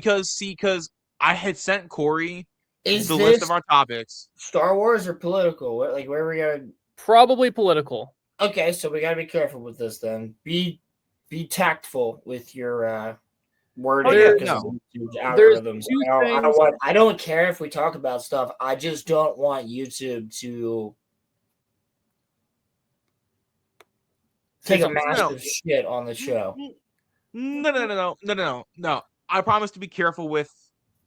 because I had sent Corey Is the list this of our topics. Star Wars or political? Where are we gonna? Probably political. Okay, so we gotta be careful with this. Then be tactful with your wording because of YouTube algorithms. I don't care if we talk about stuff. I just don't want YouTube to take a massive shit on the show. No. I promise to be careful with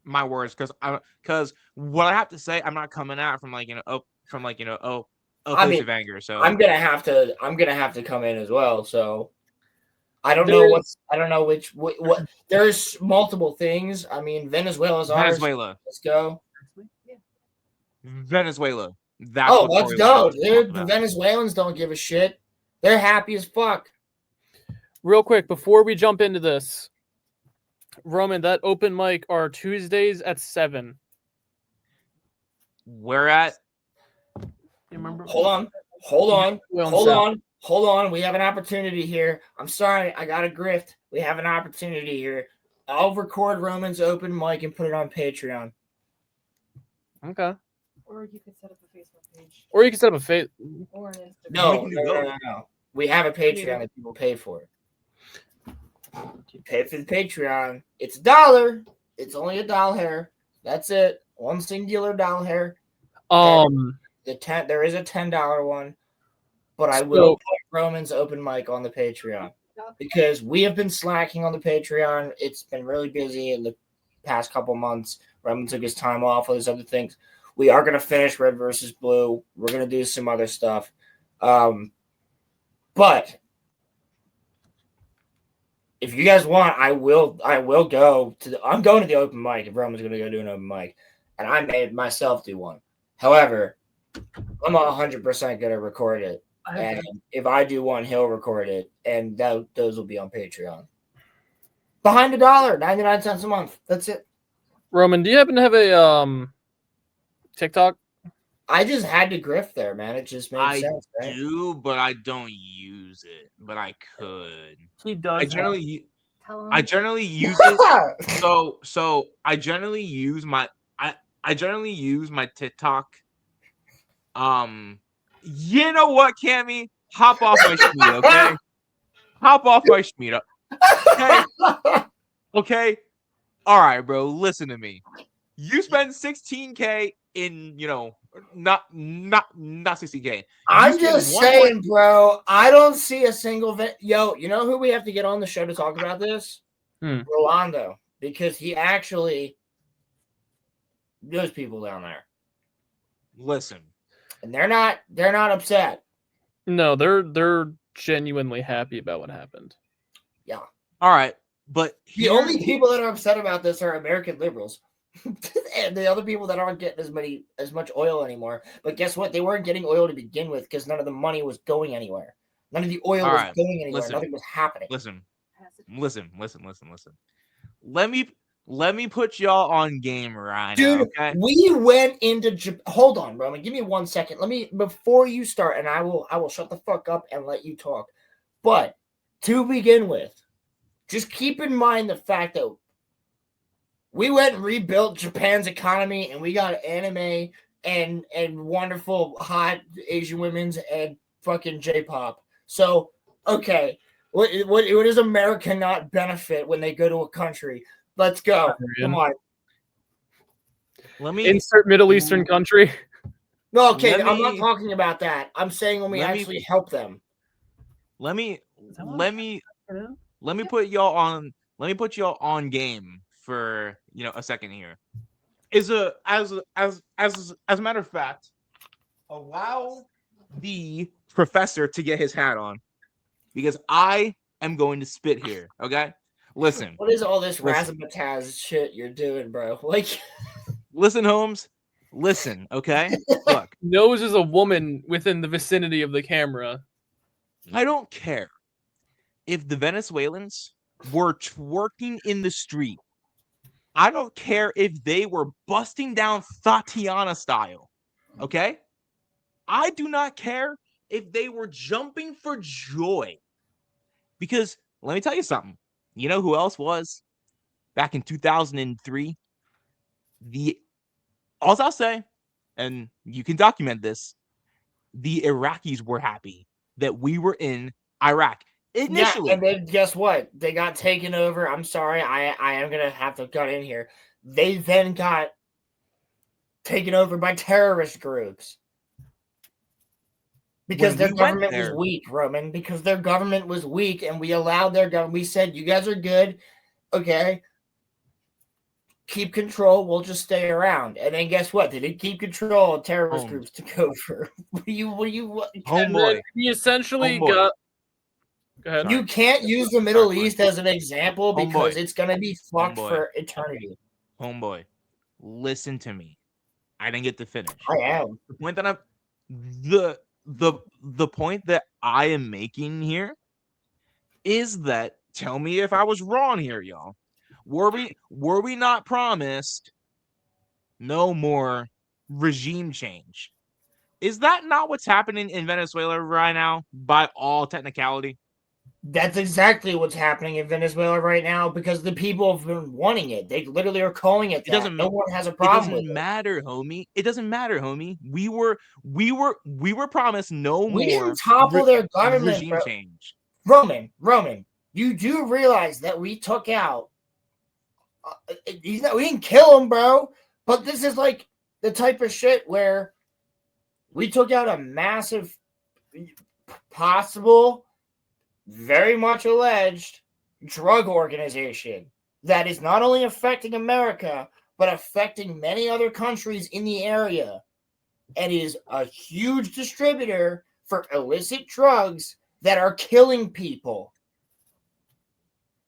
my words because what I have to say, I'm not coming out from place of anger. So I'm gonna have to come in as well. So I don't know what. There's multiple things. I mean, Venezuela's ours. Venezuela. Let's go. Venezuela. Let's go, dude. The Venezuelans don't give a shit. They're happy as fuck. Real quick, before we jump into this, Roman, that open mic are Tuesdays at 7. Where at? You remember? Hold on. We have an opportunity here. I'm sorry, I got a grift. We have an opportunity here. I'll record Roman's open mic and put it on Patreon. Okay. Or you could set up a Facebook page. Or you can set up a face. Or an Instagram. No. We have a Patreon that people pay for. You pay for the Patreon. It's $1. It's only $1. That's it. One singular $1. There is a $10 one, but I will put Roman's open mic on the Patreon because we have been slacking on the Patreon. It's been really busy in the past couple months. Roman took his time off, all these other things. We are going to finish Red versus Blue. We're going to do some other stuff. But if you guys want, I will go to I'm going to the open mic if Roman's going to go do an open mic. And I made myself do one. However, I'm 100% going to record it. And if I do one, he'll record it. And those will be on Patreon. Behind $1, 99 cents a month. That's it. Roman, do you happen to have a TikTok? I just had to grift there, man. It just made sense. I do, but I don't use it. But I could. He does. I generally use it. So I generally use my TikTok. You know what, Cammy? Hop off my schmeat, okay? Hop off my schmeat. Okay? Okay? All right, bro. Listen to me. You spend $16K in, not 60K. I'm just saying, bro. I don't see a single Yo, you know who we have to get on the show to talk about this? Rolando, because he actually knows people down there. Listen, and they're not upset. No, they're genuinely happy about what happened. Yeah. All right, but the only people that are upset about this are American liberals. And the other people that aren't getting as much oil anymore. But guess what? They weren't getting oil to begin with because none of the money was going anywhere. None of the oil was going anywhere. Nothing was happening. Listen. Let me put y'all on game right now. Okay? We went into Japan. Hold on, Roman. Give me 1 second. Before you start, and I will shut the fuck up and let you talk. But to begin with, just keep in mind the fact that we went and rebuilt Japan's economy, and we got anime and wonderful hot Asian women's and fucking J-pop. So, okay, what does America not benefit when they go to a country? Let's go. Come on. Let me insert Middle Eastern country. No, okay, I'm not talking about that. I'm saying when we actually help them. Let me put y'all on. Let me put y'all on game for a second here. As a matter of fact, allow the professor to get his hat on because I am going to spit here. Okay, listen. What is all this razzmatazz shit you're doing, bro? Listen, Holmes. Listen, okay. Look, Nose is a woman within the vicinity of the camera. I don't care if the Venezuelans were twerking in the street. I don't care if they were busting down Tatiana style, okay? I do not care if they were jumping for joy. Because let me tell you something. You know who else was? back in 2003, all I'll say, and you can document this, the Iraqis were happy that we were in Iraq initially. Yeah, and then guess what? They got taken over. I'm sorry, I am gonna have to cut in here. They then got taken over by terrorist groups. Because When their we went government was there- weak, Roman. Because their government was weak, and we allowed their government. We said, "You guys are good, okay? Keep control. We'll just stay around." And then guess what? They didn't keep control. And terrorist Homes. groups took over. What? And then Homeboy. he essentially Homeboy. got. Go ahead. Sorry. You can't use the Middle Sorry, East as an example because Homeboy. it's gonna be fucked Homeboy. for eternity. Homeboy, listen to me. I didn't get to finish. I am. The point that the point that I am making here is that, tell me if I was wrong here, y'all. Were we not promised no more regime change? Is that not what's happening in Venezuela right now, by all technicality? That's exactly what's happening in Venezuela right now because the people have been wanting it. They literally are calling it that. doesn't- No one has a It problem with doesn't it. matter, homie. It doesn't matter, homie. We were promised no We more didn't topple their government, regime bro. change. Roman, you do realize that we took out. We didn't kill him, bro. But this is like the type of shit where we took out a massive, possible, very much alleged drug organization that is not only affecting America, but affecting many other countries in the area, and is a huge distributor for illicit drugs that are killing people.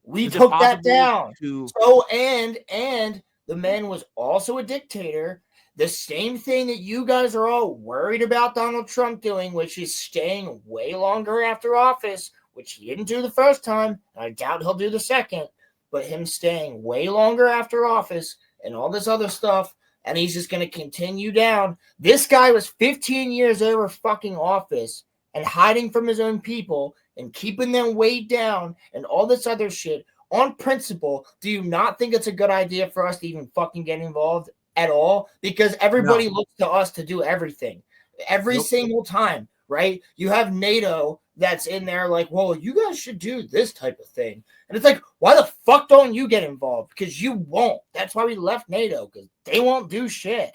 We Is it took that possible down. to- So and the man was also a dictator. The same thing that you guys are all worried about Donald Trump doing, which is staying way longer after office, which he didn't do the first time. I doubt he'll do the second, but him staying way longer after office and all this other stuff, and he's just going to continue down. This guy was 15 years over fucking office and hiding from his own people and keeping them weighed down and all this other shit on principle. Do you not think it's a good idea for us to even fucking get involved at all? Because everybody looks to us to do everything every single time, right? You have NATO that's in there like, well, you guys should do this type of thing. And it's like, why the fuck don't you get involved? Because you won't. That's why we left NATO, because they won't do shit.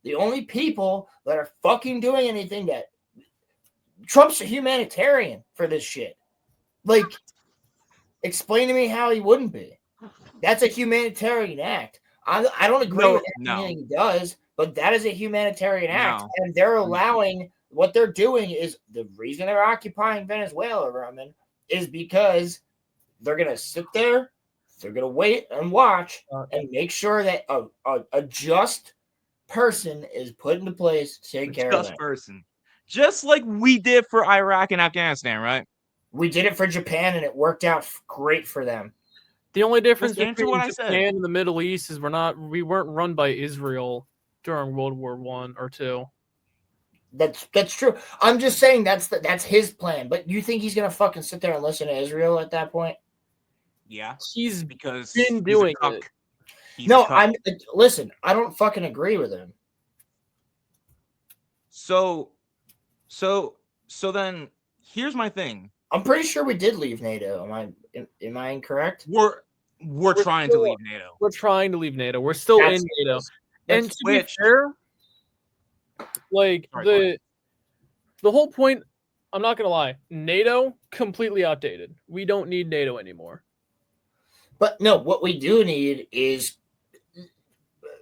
The only people that are fucking doing anything that Trump's a humanitarian for this shit. Like, explain to me how he wouldn't be. That's a humanitarian act. I don't agree with anything he does, but that is a humanitarian act. And they're allowing, what they're doing is, the reason they're occupying Venezuela, Roman, is because they're going to sit there, they're going to wait and watch and make sure that a just person is put into place to take care of that. Person. Just like we did for Iraq and Afghanistan, right? We did it for Japan, and it worked out great for them. The only difference Just answer between what I said. Japan and the Middle East is we weren't run by Israel during World War I or II. That's true. I'm just saying that's his plan. But you think he's gonna fucking sit there and listen to Israel at that point? Yeah, He's because been doing it. No, listen. I don't fucking agree with him. So then here's my thing. I'm pretty sure we did leave NATO. Am I incorrect? We're trying to leave NATO. We're trying to leave NATO. We're still in NATO. And to be fair, like the whole point, I'm not gonna lie, NATO completely outdated. We don't need NATO anymore. But no, what we do need is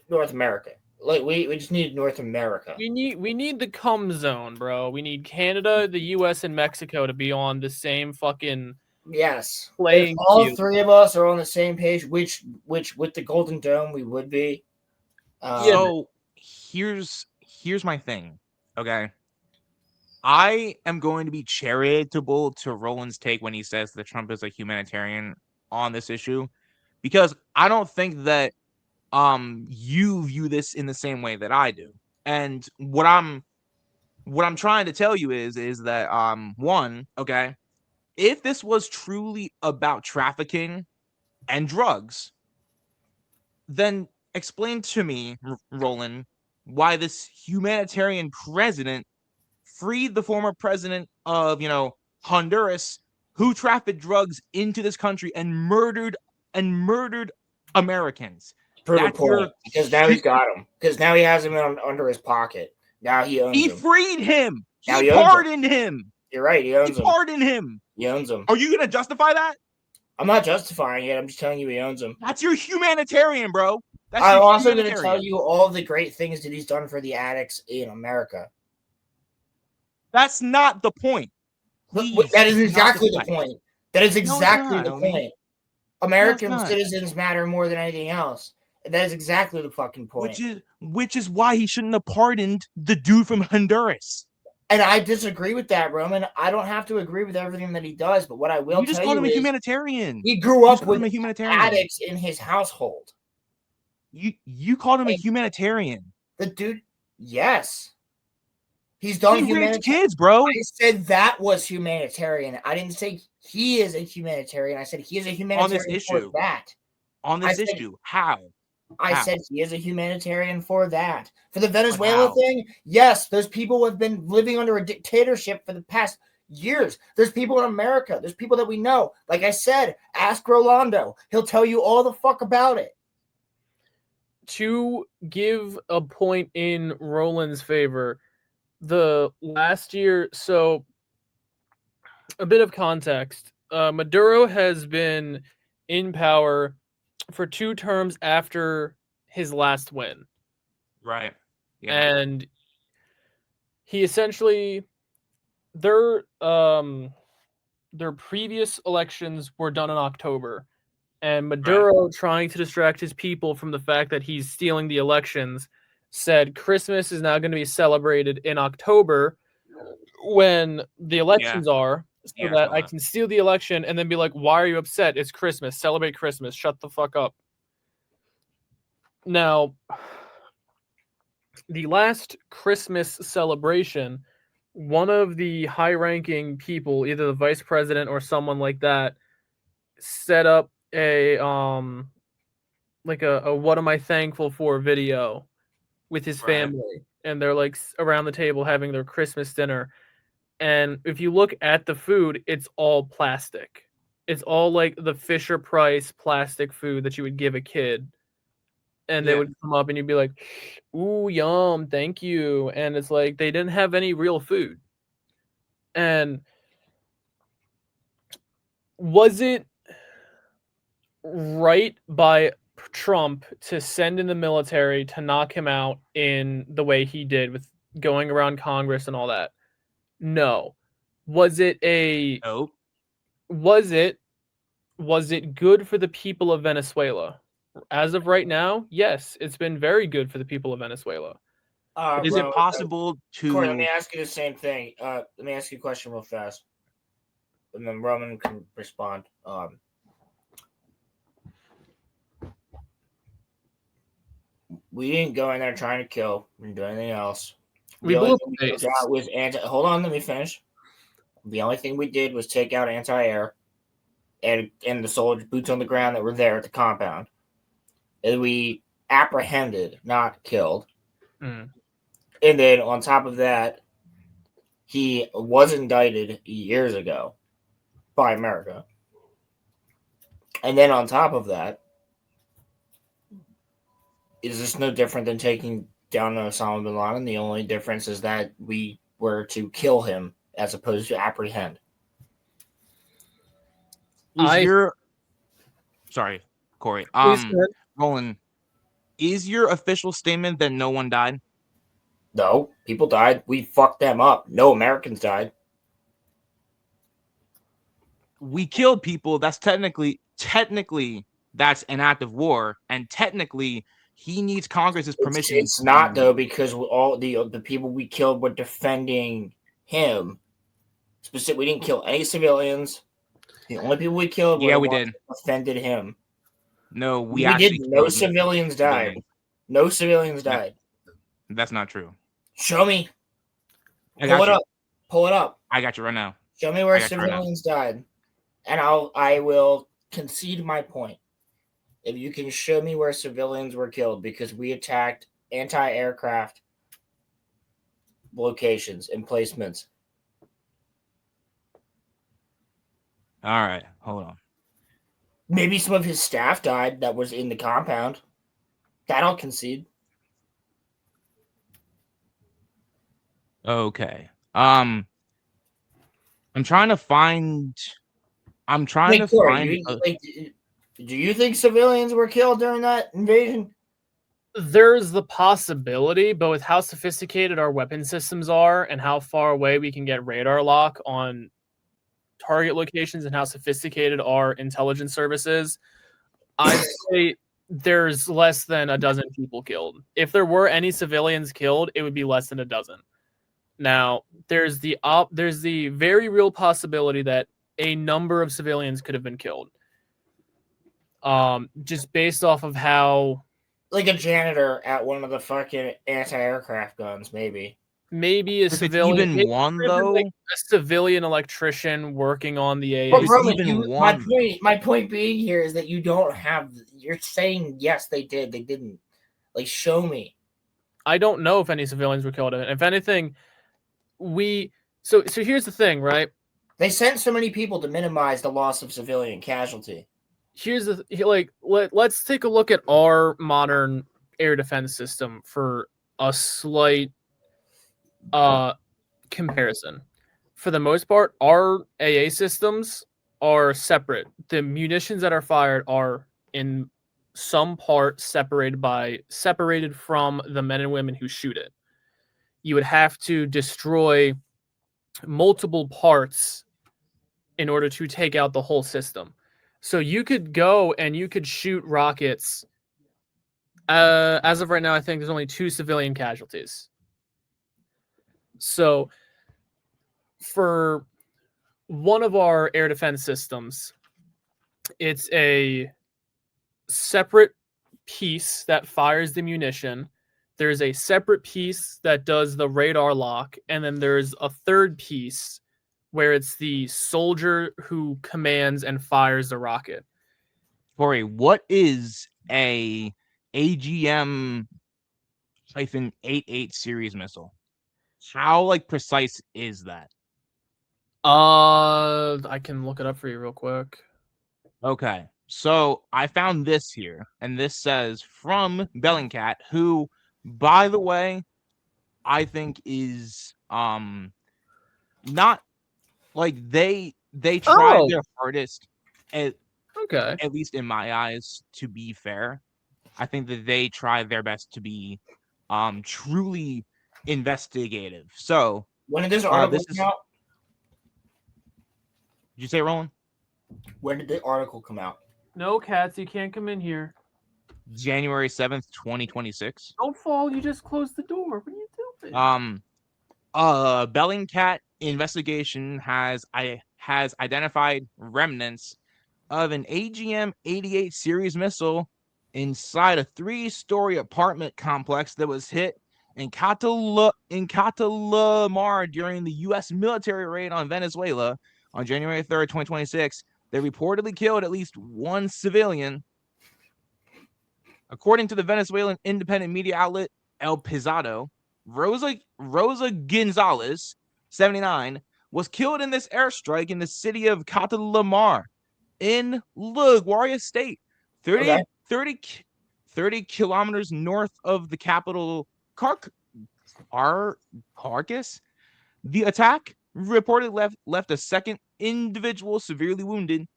North America. Like we just need North America. We need the cum zone, bro. We need Canada, the US, and Mexico to be on the same fucking playing if all field. three of us are on the same page, which with the Golden Dome we would be. So here's my thing. Okay. I am going to be charitable to Roland's take when he says that Trump is a humanitarian on this issue, because I don't think that you view this in the same way that I do. And what I'm trying to tell you is that one, okay, if this was truly about trafficking and drugs, then explain to me, Roland, why this humanitarian president freed the former president of, Honduras, who trafficked drugs into this country and murdered Americans. Prove a That's your point. Because now he's got him. Because now he has him under his pocket. Now he owns him. He freed him. Now He pardoned him. You're right. He owns him. Pardoned him. He owns him. Are you gonna justify that? I'm not justifying it. I'm just telling you he owns him. That's your humanitarian, bro. That's I'm also going to tell you all the great things that he's done for the addicts in America. That's not the point. Please, that is exactly the point. That is exactly the homie. point. American citizens matter more than anything else. That is exactly the fucking point. Which is why he shouldn't have pardoned the dude from Honduras. And I disagree with that, Roman. I don't have to agree with everything that he does, but what I will tell you is... You just called him a humanitarian. He grew up with addicts in his household. You called him a humanitarian. The dude, yes. He's done humanitarian. Kids, bro. I said that was humanitarian. I didn't say he is a humanitarian. I said he is a humanitarian on this issue. For that. On this issue. How? I said he is a humanitarian for that. For the Venezuela thing, yes, those people have been living under a dictatorship for the past years. There's people in America. There's people that we know. Like I said, ask Rolando. He'll tell you all the fuck about it. To give a point in Roland's favor, the last year, so a bit of context. Maduro has been in power for 2 terms after his last win. Right. Yeah. And he essentially their previous elections were done in October. And Maduro, trying to distract his people from the fact that he's stealing the elections, said Christmas is now going to be celebrated in October when the elections are, so that I can steal the election and then be like, why are you upset? It's Christmas. Celebrate Christmas. Shut the fuck up. Now, the last Christmas celebration, one of the high-ranking people, either the vice president or someone like that, set up a what am I thankful for video with his family, and they're like around the table having their Christmas dinner. And if you look at the food, it's all plastic. It's all like the Fisher Price plastic food that you would give a kid. And they would come up and you'd be like, ooh, yum, thank you. And it's like they didn't have any real food. And was it right by Trump to send in the military to knock him out in the way he did with going around Congress and all that? No. Was it good for the people of Venezuela? As of right now, yes, it's been very good for the people of Venezuela. Is it possible to... Corey, let me ask you the same thing. Let me ask you a question real fast. And then Roman can respond. We didn't go in there trying to kill. We didn't do anything else. Hold on, let me finish. The only thing we did was take out anti-air and the soldiers, boots on the ground that were there at the compound. And we apprehended, not killed. Mm. And then on top of that, he was indicted years ago by America. And then on top of that, is this no different than taking down Osama bin Laden? The only difference is that we were to kill him as opposed to apprehend. Sorry, Corey. Roland, is your official statement that no one died? No, people died. We fucked them up. No Americans died. We killed people. That's technically that's an act of war, and technically he needs Congress's permission. It's not though, because all the people we killed were defending him. We didn't kill any civilians. The only people we killed we did defended him. No, we did. No civilians died. No civilians died. That's not true. Show me. Pull it up. Pull it up. I got you right now. Show me where civilians died, and I will concede my point. if you can show me where civilians were killed because we attacked anti-aircraft locations and placements. All right, hold on. Maybe some of his staff died that was in the compound. That I'll concede. Okay. I'm trying to find. I'm trying to find. Do you think civilians were killed during that invasion? There's the possibility, but with how sophisticated our weapon systems are and how far away we can get radar lock on target locations and how sophisticated our intelligence service is, I'd say there's less than a dozen people killed. If there were any civilians killed, it would be less than a dozen. Now, there's the very real possibility that a number of civilians could have been killed. Just based off of how, like a janitor at one of the fucking anti-aircraft guns, maybe a if civilian, it's even one though, like a civilian electrician working on the AA. But even Roman, one. my point being here is that you don't have. You're saying yes, they did, they didn't. Like, show me. I don't know if any civilians were killed. If anything, so here's the thing, right? They sent so many people to minimize the loss of civilian casualty. Let's take a look at our modern air defense system for a slight comparison. For the most part, our AA systems are separate. The munitions that are fired are in some part separated from the men and women who shoot it. You would have to destroy multiple parts in order to take out the whole system. So you could go and you could shoot rockets. As of right now, I think there's only 2 civilian casualties. So for one of our air defense systems, it's a separate piece that fires the munition. There's a separate piece that does the radar lock, and then there's a third piece where it's the soldier who commands and fires the rocket. Corey, what is a AGM-88 series missile? How precise is that? I can look it up for you real quick. Okay, so I found this here, and this says from Bellingcat, who, by the way, I think is not they tried their hardest at least in my eyes, to be fair. I think that they tried their best to be truly investigative. So when did this article come out? Did you say, Roland? When did the article come out? No, Cats, you can't come in here. January 7th, 2026. Don't fall, you just closed the door. What are you doing? Bellingcat investigation has identified remnants of an AGM-88 series missile inside a 3-story apartment complex that was hit in Catalamar during the U.S. military raid on Venezuela on January 3rd, 2026. They reportedly killed at least 1 civilian. According to the Venezuelan independent media outlet El Pizarro, Rosa Gonzalez, 79, was killed in this airstrike in the city of Catalamar in La Guardia State, 30 kilometers north of the capital Caracas. The attack reportedly left a second individual severely wounded.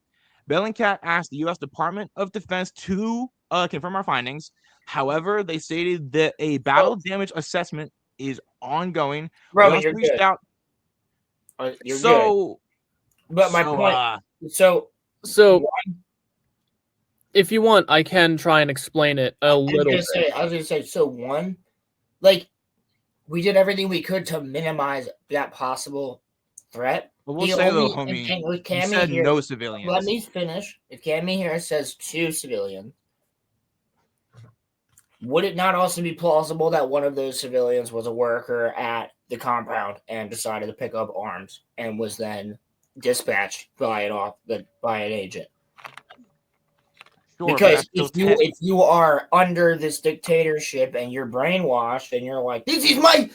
Bellingcat asked the U.S. Department of Defense to confirm our findings. However, they stated that a battle damage assessment is ongoing. Roman, you're good. You're good. But my point. So, if you want, I can try and explain it a little bit. I was gonna say, so one, we did everything we could to minimize that possible threat. But we'll say though, homie, you said no civilians. Let me finish. If Cammy here says 2 civilians, would it not also be plausible that one of those civilians was a worker at the compound and decided to pick up arms and was then dispatched by an agent? Sure, but Because that's still if you are under this dictatorship and you're brainwashed and you're like, this is my,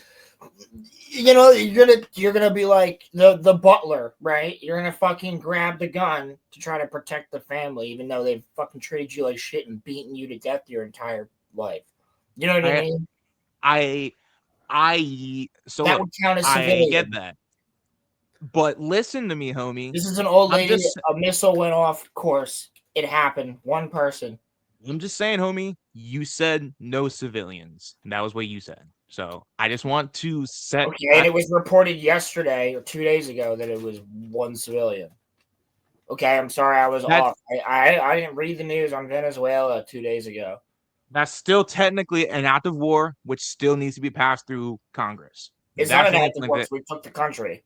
you're gonna be like the butler, right? You're gonna fucking grab the gun to try to protect the family, even though they've fucking treated you like shit and beaten you to death your entire life. You know what I mean? That would count as I civilian. get that. But listen to me, homie. This is an old lady. A missile went off. Of course, it happened. One person. I'm just saying, homie. You said no civilians. That was what you said. So I just want to set. Okay, and it was reported yesterday or 2 days ago that it was one civilian. Okay, I'm sorry I was off. I didn't read the news on Venezuela 2 days ago. That's still technically an act of war, which still needs to be passed through Congress. It's not an act of war. We took the country.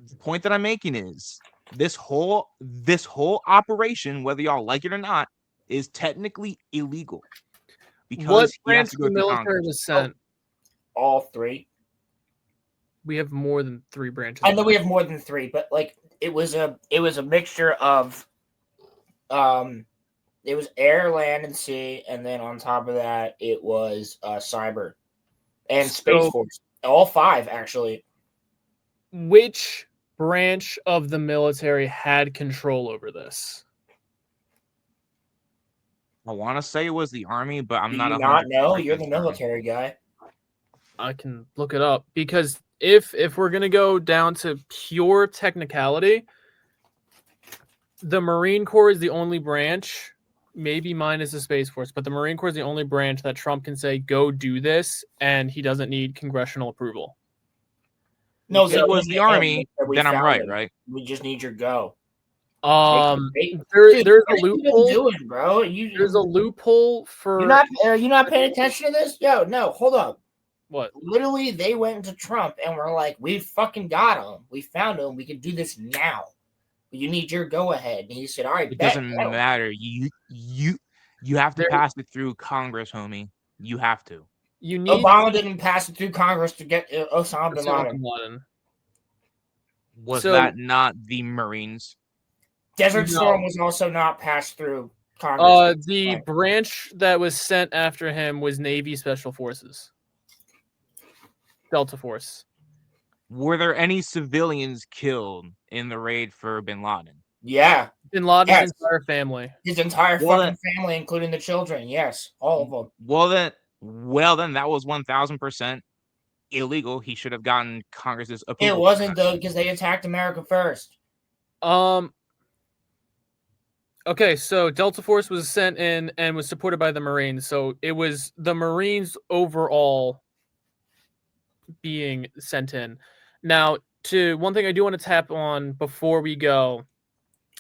The point that I'm making is this whole operation, whether y'all like it or not, is technically illegal. Because what branch of the military was sent? All three. We have more than 3 branches. I know we have more than 3, but like it was a mixture of it was air, land, and sea, and then on top of that it was cyber and Space Force. All 5 actually. Which branch of the military had control over this? I want to say it was the Army, but I'm Do not. you not know? You're the military guy. I can look it up because if we're gonna go down to pure technicality, the Marine Corps is the only branch, maybe minus the Space Force, but the Marine Corps is the only branch that Trump can say go do this, and he doesn't need congressional approval. No, if it was the Army, then I'm right, right? We just need your go. There's a loophole, doing, bro. There's a loophole for. Are you not paying attention to this? Yo, no, hold up. What? Literally, they went to Trump and were like, "We fucking got him. We found him. We can do this now. You need your go ahead." And he said, "All right, it doesn't matter. You have to pass it through Congress, homie. You have to." Obama didn't pass it through Congress to get Osama bin Laden. Was that not the Marines? Desert Storm was also not passed through Congress. The branch that was sent after him was Navy Special Forces. Delta Force. Were there any civilians killed in the raid for bin Laden? Yeah. Bin Laden's entire family. His entire fucking family, including the children. Yes, all of them. Well then, that was 1,000% illegal. He should have gotten Congress's approval. It wasn't though, because they attacked America first. Okay, so Delta Force was sent in and was supported by the Marines. So it was the Marines overall being sent in. Now, to one thing I do want to tap on before we go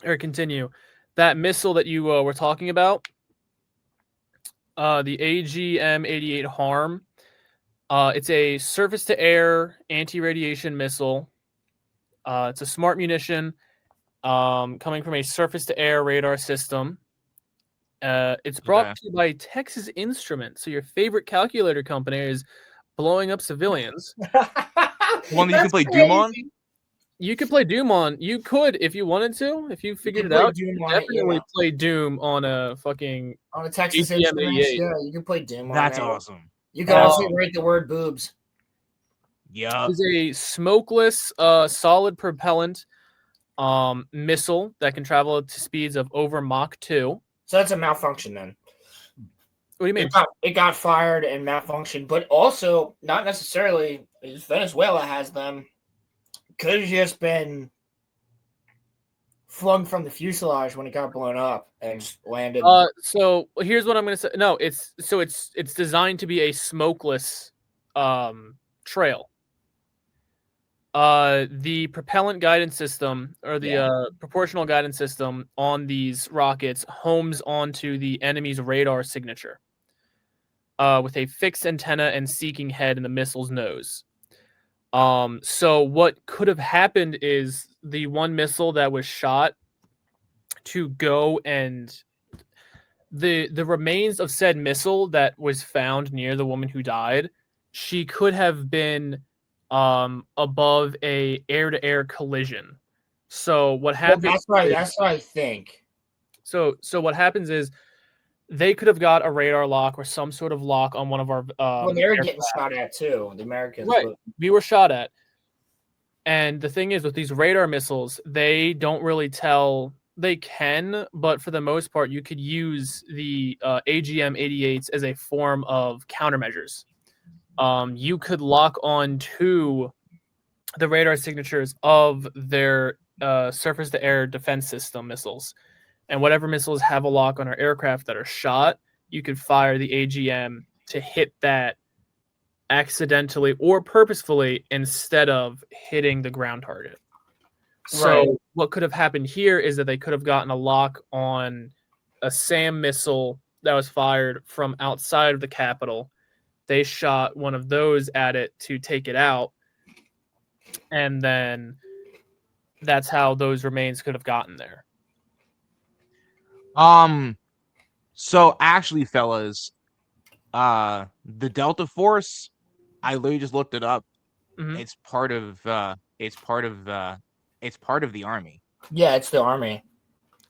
or continue, that missile that you were talking about, the AGM-88 HARM, it's a surface-to-air anti-radiation missile. It's a smart munition coming from a surface-to-air radar system. It's brought to you by Texas Instruments. So your favorite calculator company is blowing up civilians. One that you can play Doom on? You could play Doom on. You could if you wanted to. If you figured it out, you could definitely play Doom on a fucking on a Texas Instruments. Yeah, you can play Doom on That's awesome. You can also write the word boobs. Yeah. It's a smokeless, solid propellant missile that can travel to speeds of over Mach 2. So that's a malfunction then. What do you mean? It got fired and malfunctioned, but also not necessarily. Venezuela has them. Could have just been flung from the fuselage when it got blown up and just landed. So here's what I'm going to say. No, it's designed to be a smokeless trail. The propellant guidance system or the proportional guidance system on these rockets homes onto the enemy's radar signature with a fixed antenna and seeking head in the missile's nose. So what could have happened is the one missile that was shot to go and the remains of said missile that was found near the woman who died, she could have been above a air-to-air collision. So what happened? That's right. That's what I think. So what happens is they could have got a radar lock or some sort of lock on one of our. Well, they were getting aircraft. shot at too, the Americans. Right, But we were shot at. And the thing is, with these radar missiles, they don't really tell. They can, but for the most part, you could use the AGM-88s as a form of countermeasures. You could lock on to the radar signatures of their surface-to-air defense system missiles. And whatever missiles have a lock on our aircraft that are shot, you could fire the AGM to hit that accidentally or purposefully instead of hitting the ground target. So Right. what could have happened here is that they could have gotten a lock on a SAM missile that was fired from outside of the Capitol. They shot one of those at it to take it out. And then that's how those remains could have gotten there. So actually, fellas, the Delta Force, I literally just looked it up. Mhm. It's part of the Army. yeah, it's the Army.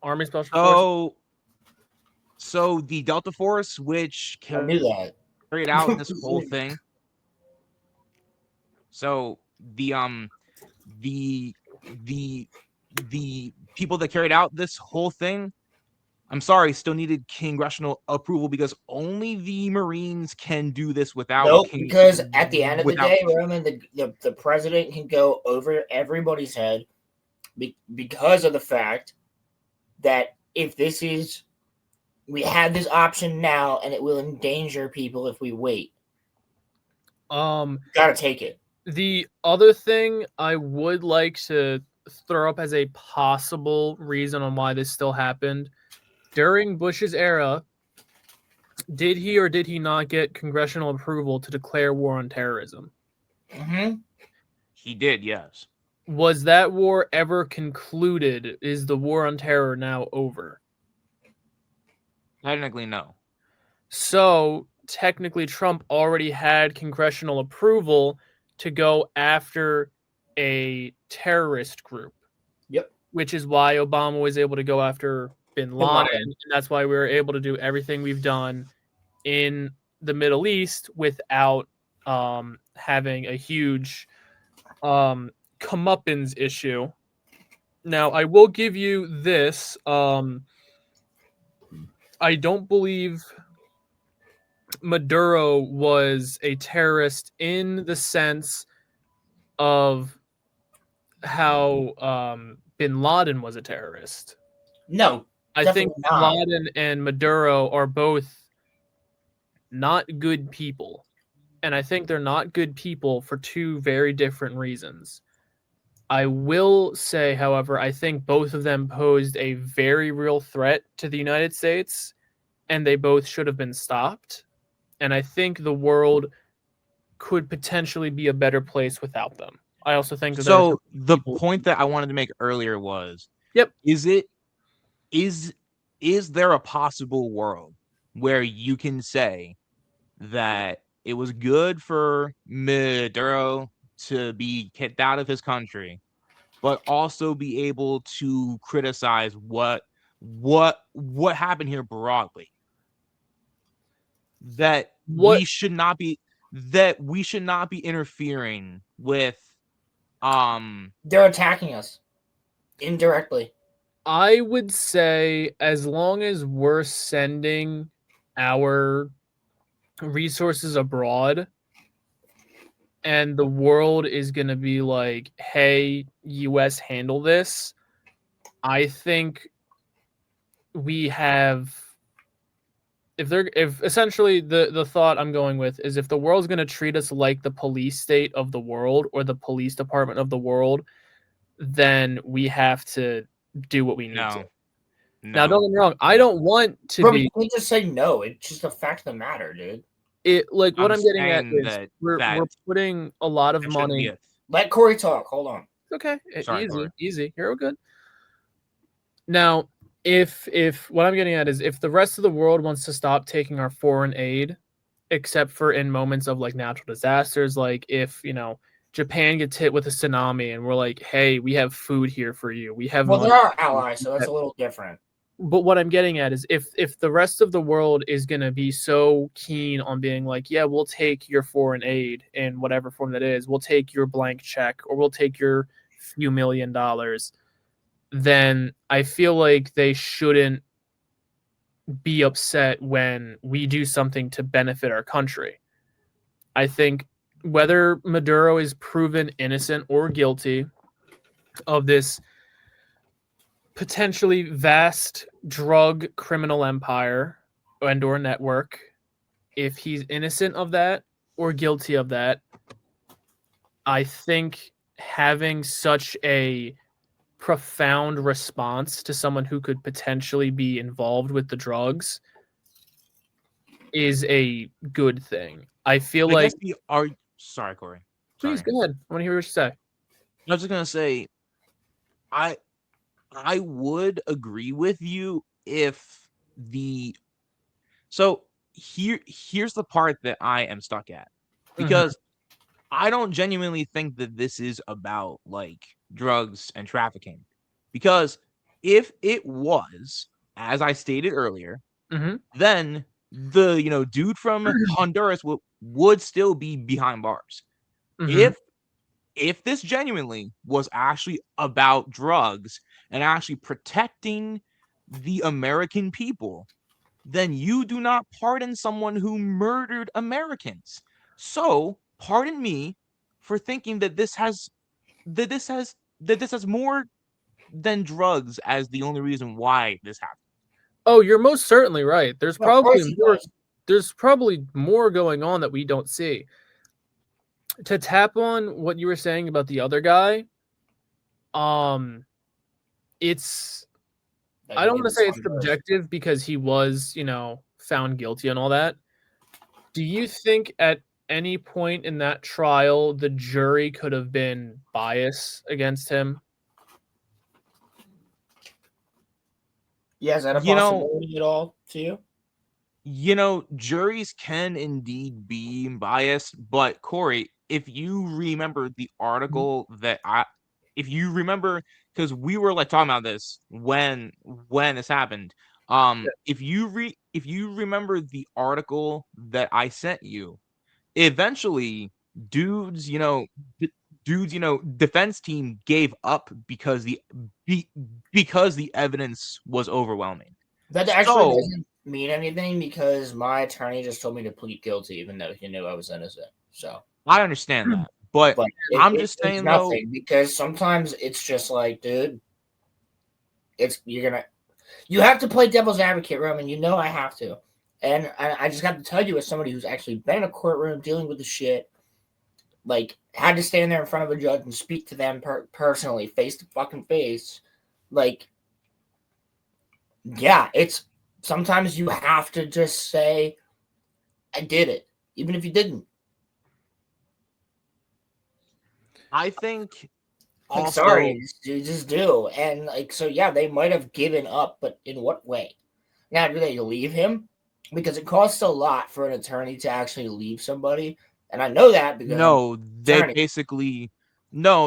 Army Special Forces. So the Delta Force, which I knew that. carried out this whole thing. So the people that carried out this whole thing, I'm sorry, still needed congressional approval because only the Marines can do this without. Nope, because at the end of the day, Roman, the president can go over everybody's head because of the fact that if this is, we have this option now, and it will endanger people if we wait. Gotta take it. The other thing I would like to throw up as a possible reason on why this still happened, during Bush's era, did he or did he not get congressional approval to declare war on terrorism? Mm-hmm. He did, yes. Was that war ever concluded? Is the war on terror now over? Technically, no. So, technically, Trump already had congressional approval to go after a terrorist group. Yep. Which is why Obama was able to go after Bin Laden. And that's why we were able to do everything we've done in the Middle East without having a huge comeuppance issue. Now, I will give you this. I don't believe Maduro was a terrorist in the sense of how Bin Laden was a terrorist. No, I think Bin Laden and Maduro are both not good people. And I think they're not good people for two very different reasons. I will say, however, I think both of them posed a very real threat to the United States, and they both should have been stopped. And I think the world could potentially be a better place without them. I also think that so the point that I wanted to make earlier was, yep, is there a possible world where you can say that it was good for Maduro to be kicked out of his country, but also be able to criticize what happened here broadly? We should not be interfering with. They're attacking us indirectly. I would say as long as we're sending our resources abroad and the world is going to be like, hey, US, handle this, I think we have, if essentially the thought I'm going with is if the world's going to treat us like the police state of the world or the police department of the world, then we have to do what we need to. Now, don't get me wrong. I don't want to be. You can just say no. It's just a fact of the matter, dude. What I'm getting at is we're putting a lot of money. Let Corey talk. Hold on. Okay, sorry, easy. You're good. Now, if what I'm getting at is if the rest of the world wants to stop taking our foreign aid, except for in moments of like natural disasters, like if Japan gets hit with a tsunami and we're like, hey, we have food here for you. We have they're our allies, so that's a little different. but what I'm getting at is if the rest of the world is going to be so keen on being like, yeah, we'll take your foreign aid in whatever form that is, we'll take your blank check, or we'll take your few $1 million, then I feel like they shouldn't be upset when we do something to benefit our country. I think whether Maduro is proven innocent or guilty of this potentially vast drug criminal empire and or network, if he's innocent of that or guilty of that, I think having such a profound response to someone who could potentially be involved with the drugs is a good thing. I feel I like guess sorry, Corey. Please Sorry. go ahead. I want to hear what you say. I was just gonna say, I would agree with you if here's the part that I am stuck at, because I don't genuinely think that this is about like drugs and trafficking, because if it was, as I stated earlier, then the dude from Honduras would still be behind bars. If this genuinely was actually about drugs and actually protecting the American people, then you do not pardon someone who murdered Americans. So, pardon me for thinking that this has more than drugs as the only reason why this happened. Oh, you're most certainly right. There's Well, of course probably he more. does. There's probably more going on that we don't see. To tap on what you were saying about the other guy, it's I don't want to say it's subjective because he was, found guilty and all that. Do you think at any point in that trial the jury could have been biased against him? Yeah, is that a possibility at all to you? Juries can indeed be biased, but Corey, if you remember the article if you remember, because we were like talking about this when this happened, if you remember the article that I sent you, eventually dudes, defense team gave up because the evidence was overwhelming. That actually doesn't mean anything because my attorney just told me to plead guilty, even though he knew I was innocent. So I understand that, but I'm just saying nothing, because sometimes it's just like, dude, you have to play devil's advocate, Roman. I have to, and I just have to tell you, as somebody who's actually been in a courtroom dealing with the shit, like had to stand there in front of a judge and speak to them personally, face to fucking face, like. Yeah, it's sometimes you have to just say, I did it, even if you didn't. I think sorry, you just do. And so yeah, they might have given up, but in what way? Now, do they leave him? Because it costs a lot for an attorney to actually leave somebody. And I know that because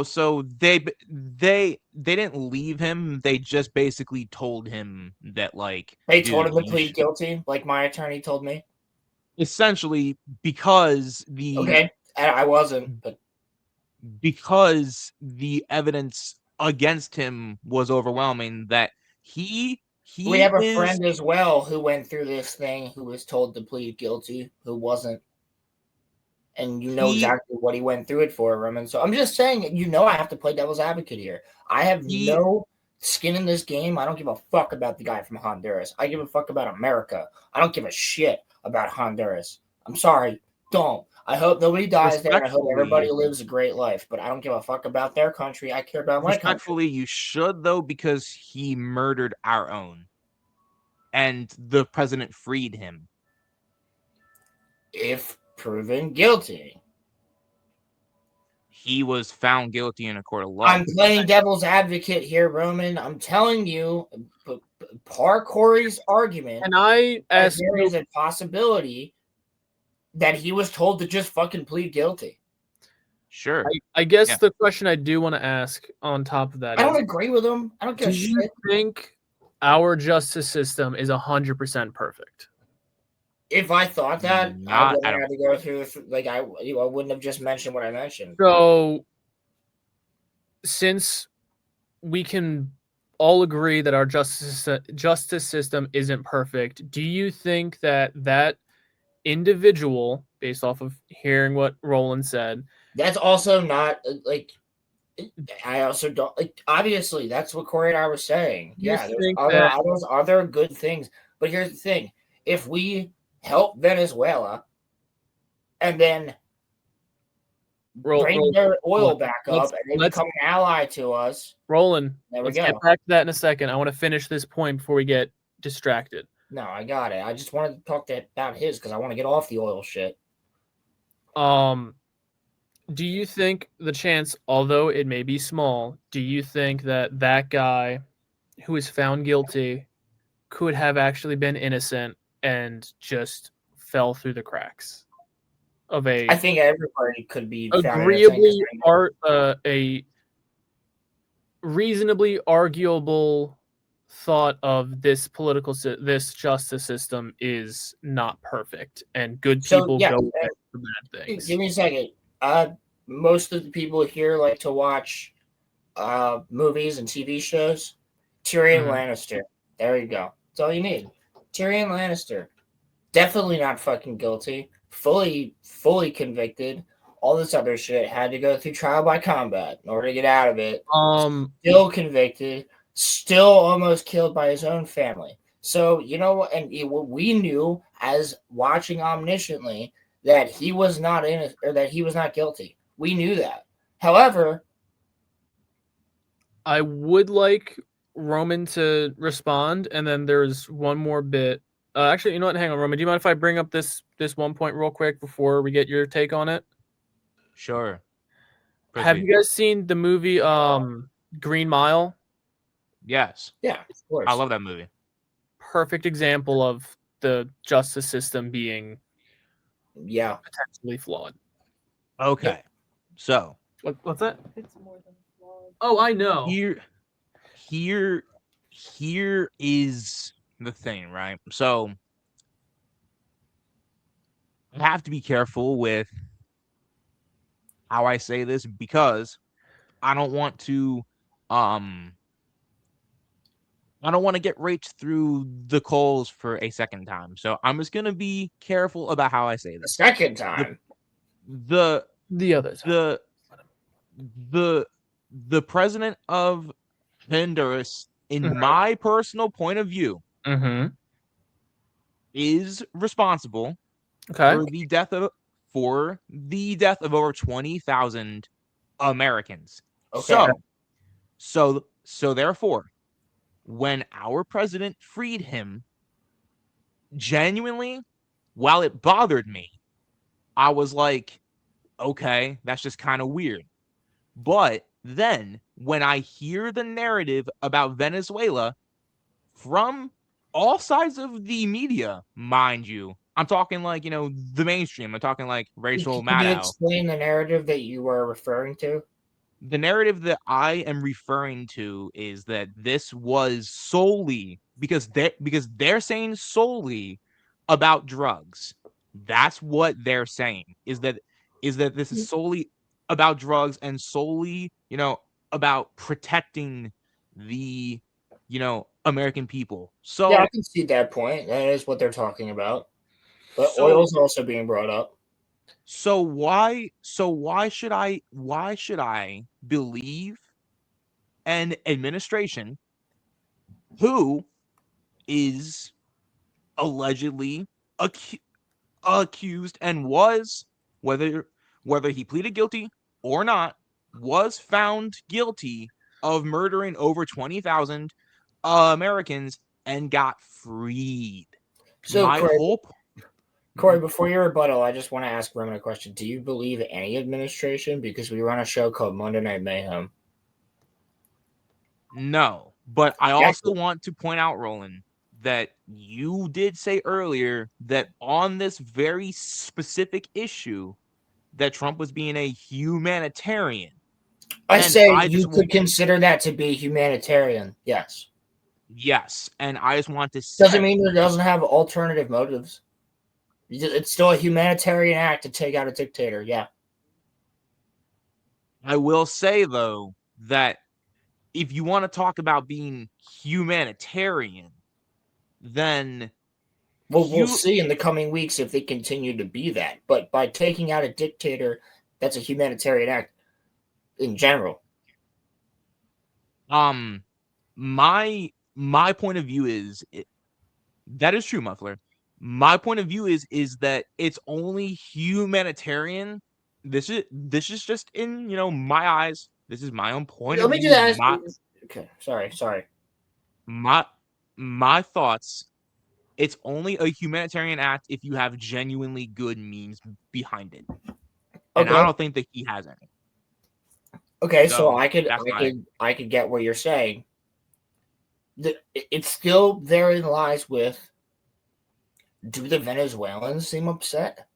so they didn't leave him. They just basically told him that, like, they told him to plead guilty, like my attorney told me. Essentially, because I wasn't, but because the evidence against him was overwhelming, that we have a friend as well who went through this thing, who was told to plead guilty, who wasn't. And exactly what he went through it for, Roman. So I'm just saying, I have to play devil's advocate here. I have no skin in this game. I don't give a fuck about the guy from Honduras. I give a fuck about America. I don't give a shit about Honduras. I'm sorry. Don't. I hope nobody dies there. And I hope everybody lives a great life. But I don't give a fuck about their country. I care about my country. Respectfully, you should, though, because he murdered our own. And the president freed him. If proven guilty. He was found guilty in a court of law. I'm playing devil's advocate here, Roman. I'm telling you, par Corey's argument, and I ask there is a possibility that he was told to just fucking plead guilty. Sure. I guess the question I do want to ask on top of that I don't agree with him. I don't give a shit. Do you think our justice system is 100% perfect. If I thought that, I Not wouldn't at have to go through. Like I wouldn't have just mentioned what I mentioned. So, since we can all agree that our justice system isn't perfect, do you think that individual, based off of hearing what Roland said, That's also not like. I also don't like. Obviously, that's what Corey and I were saying. You Yeah, there's think other that- those other good things. But here's the thing: if we help Venezuela and then bring their oil back up and they become an ally to us, Roland, there we let's go. get back to that in a second. I want to finish this point before we get distracted. No, I got it. I just wanted to talk about his because I want to get off the oil shit. Do you think the chance, although it may be small, do you think that that guy who is found guilty could have actually been innocent and just fell through the cracks of a I think everybody could be agreeably a reasonably arguable thought of this this justice system is not perfect and good people go for bad things? Give me a second. Most of the people here like to watch movies and TV shows. Tyrion Lannister. There you go. That's all you need. Tyrion Lannister. Definitely not fucking guilty. Fully convicted. All this other shit had to go through trial by combat in order to get out of it. Still convicted. Still almost killed by his own family. So, you know, and we knew as watching omnisciently that he was not innocent or that he was not guilty. We knew that. However, I would like Roman to respond, and then there's one more bit. Actually, you know what? Hang on, Roman. Do you mind if I bring up this one point real quick before we get your take on it? Sure. Proceed. Have you guys seen the movie Green Mile? Yes. Yeah, of course. I love that movie. Perfect example of the justice system being potentially flawed. Okay. Yep. So what's that? It's more than flawed. Oh, I know. Here is the thing, right? So I have to be careful with how I say this because I don't want to get raked through the coals for a second time. So I'm just gonna be careful about how I say The this. second time. The other time. The president of Honduras, in my personal point of view, is responsible for the death of over 20,000 Americans. Okay. So therefore, when our president freed him, genuinely, while it bothered me, I was like, okay, that's just kind of weird. But then when I hear the narrative about Venezuela from all sides of the media, mind you, I'm talking like, the mainstream. I'm talking like Rachel Maddow. Can you explain the narrative that you were referring to? The narrative that I am referring to is that this was solely because they're saying solely about drugs. That's what they're saying is that this is solely about drugs and solely, about protecting the, American people. So yeah, I can see that point. That is what they're talking about. But So- oil's also being brought up. So why should I believe an administration who is allegedly accused and was, whether he pleaded guilty or not, was found guilty of murdering over 20,000 Americans and got freed? So, My Corey, hope. Corey, before your rebuttal, I just want to ask Roman a question. Do you believe any administration? Because we run a show called Monday Night Mayhem. No, but I also want to point out, Roland, that you did say earlier that on this very specific issue that Trump was being a humanitarian. I And say I you just could consider that to be humanitarian. Yes. Yes, and I just want to say Doesn't mean it doesn't have alternative motives. It's still a humanitarian act to take out a dictator. Yeah. I will say though that if you want to talk about being humanitarian, then We'll see in the coming weeks if they continue to be that. But by taking out a dictator, that's a humanitarian act in general. My point of view is that is true, Muffler. My point of view is that it's only humanitarian. This is just in my eyes. This is my own point Let of me view. just ask you. Okay, sorry. My thoughts. It's only a humanitarian act if you have genuinely good means behind it, and Okay. I don't think that he has any. Okay, so I could get what you're saying. It's still therein lies with. Do the Venezuelans seem upset?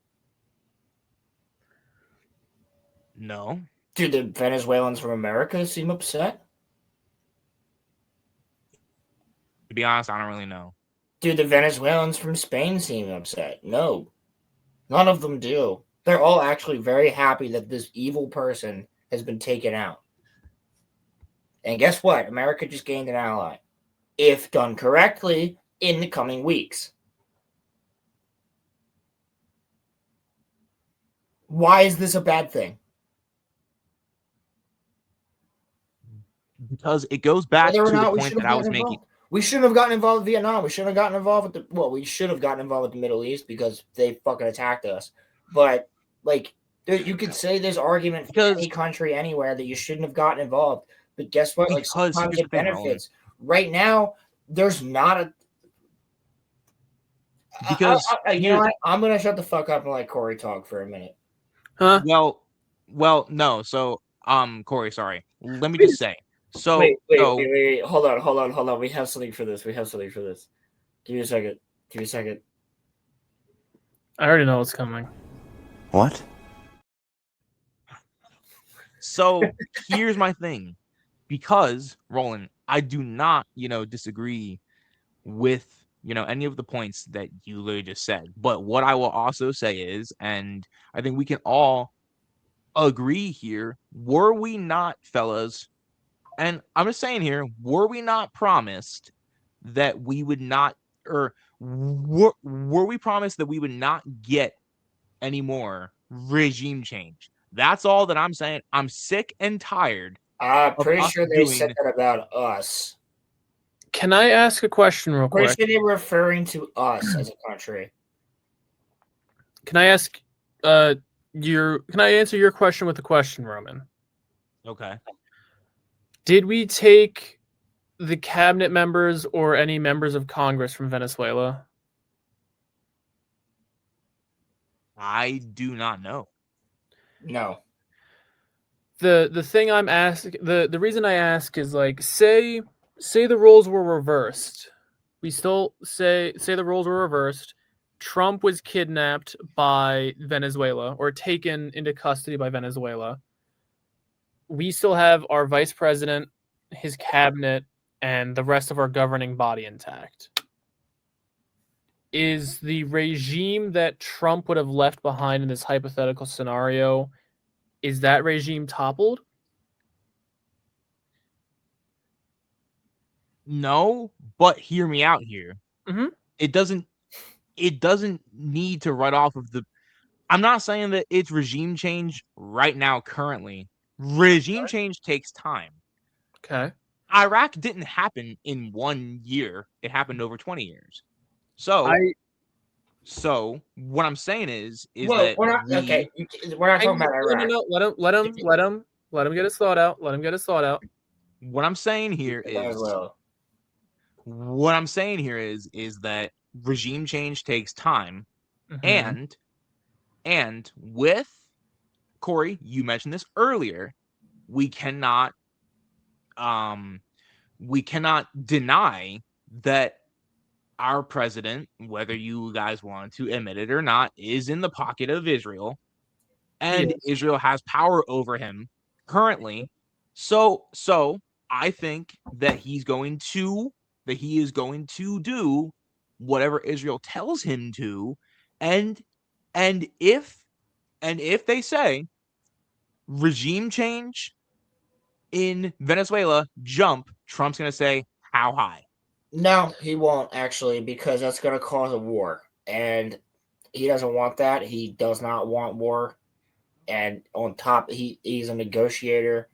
No. Do the Venezuelans from America seem upset? To be honest, I don't really know. Do the Venezuelans from Spain seem upset? No. None of them do. They're all actually very happy that this evil person has been taken out. And guess what? America just gained an ally. If done correctly in the coming weeks. Why is this a bad thing? Because it goes back to the point that I was involved. making. We shouldn't have gotten involved with Vietnam. We shouldn't have gotten involved with we should have gotten involved with the Middle East because they fucking attacked us. But like, you could say there's argument for any country anywhere that you shouldn't have gotten involved. But guess what? Like sometimes it benefits. Right now, there's not a. Because you know what? I'm gonna shut the fuck up and let Corey talk for a minute. Huh? Well, no. So, Corey, sorry. Let me just say. So wait. Hold on. We have something for this. Give me a second. I already know what's coming. What? So here's my thing. Because, Roland, I do not, disagree with, any of the points that you literally just said. But what I will also say is, and I think we can all agree here, were we not, fellas, and I'm just saying here, were we not promised that we would not, or were we promised that we would not get any more regime change? That's all that I'm saying. I'm sick and tired. I'm pretty sure they said that about us. Can I ask a question real quick? Pretty sure they're referring to us as a country. Can I ask can I answer your question with a question, Roman? Okay. Did we take the cabinet members or any members of Congress from Venezuela? I do not know. No. The thing I'm asking, the reason I ask is like, say the roles were reversed. We still say the roles were reversed. Trump was kidnapped by Venezuela or taken into custody by Venezuela. We still have our vice president, his cabinet, and the rest of our governing body intact. Is the regime that Trump would have left behind in this hypothetical scenario, is that regime toppled? No, but hear me out here. Mm-hmm. It doesn't need to write off of the. I'm not saying that it's regime change right now, currently. Regime change takes time. Okay. Iraq didn't happen in 1 year. It happened over 20 years. So what I'm saying is that we're not okay. We're not talking about Iraq. No. Let him get his thought out. What I'm saying here is that regime change takes time, Mm-hmm. and with Corey, you mentioned this earlier, we cannot deny that our president, whether you guys want to admit it or not, is in the pocket of Israel, and Israel has power over him currently. So I think that he's going to that he is going to do whatever Israel tells him to, and if they say regime change in Venezuela, jump, Trump's going to say how high? No, he won't actually, because that's going to cause a war, and he doesn't want that. He does not want war, and on top, he's a negotiator.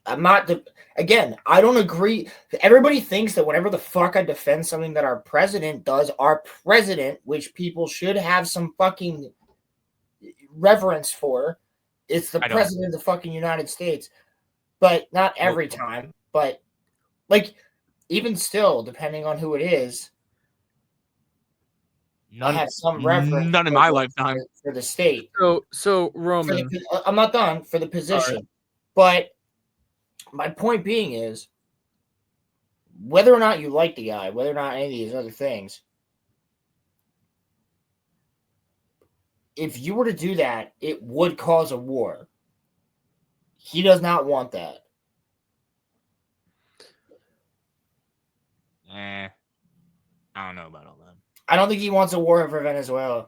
I'm not. Again, I don't agree. Everybody thinks that whenever the fuck I defend something that our president does, which people should have some fucking reverence for, it's the president of the fucking United States. But not every time. But like, even still, depending on who it is, I have some reverence. None in my lifetime for the state. So Roman, I'm not done for the position, right. But my point being is, whether or not you like the guy, whether or not any of these other things, if you were to do that, it would cause a war. He does not want that. I don't know about all that. I don't think he wants a war for Venezuela.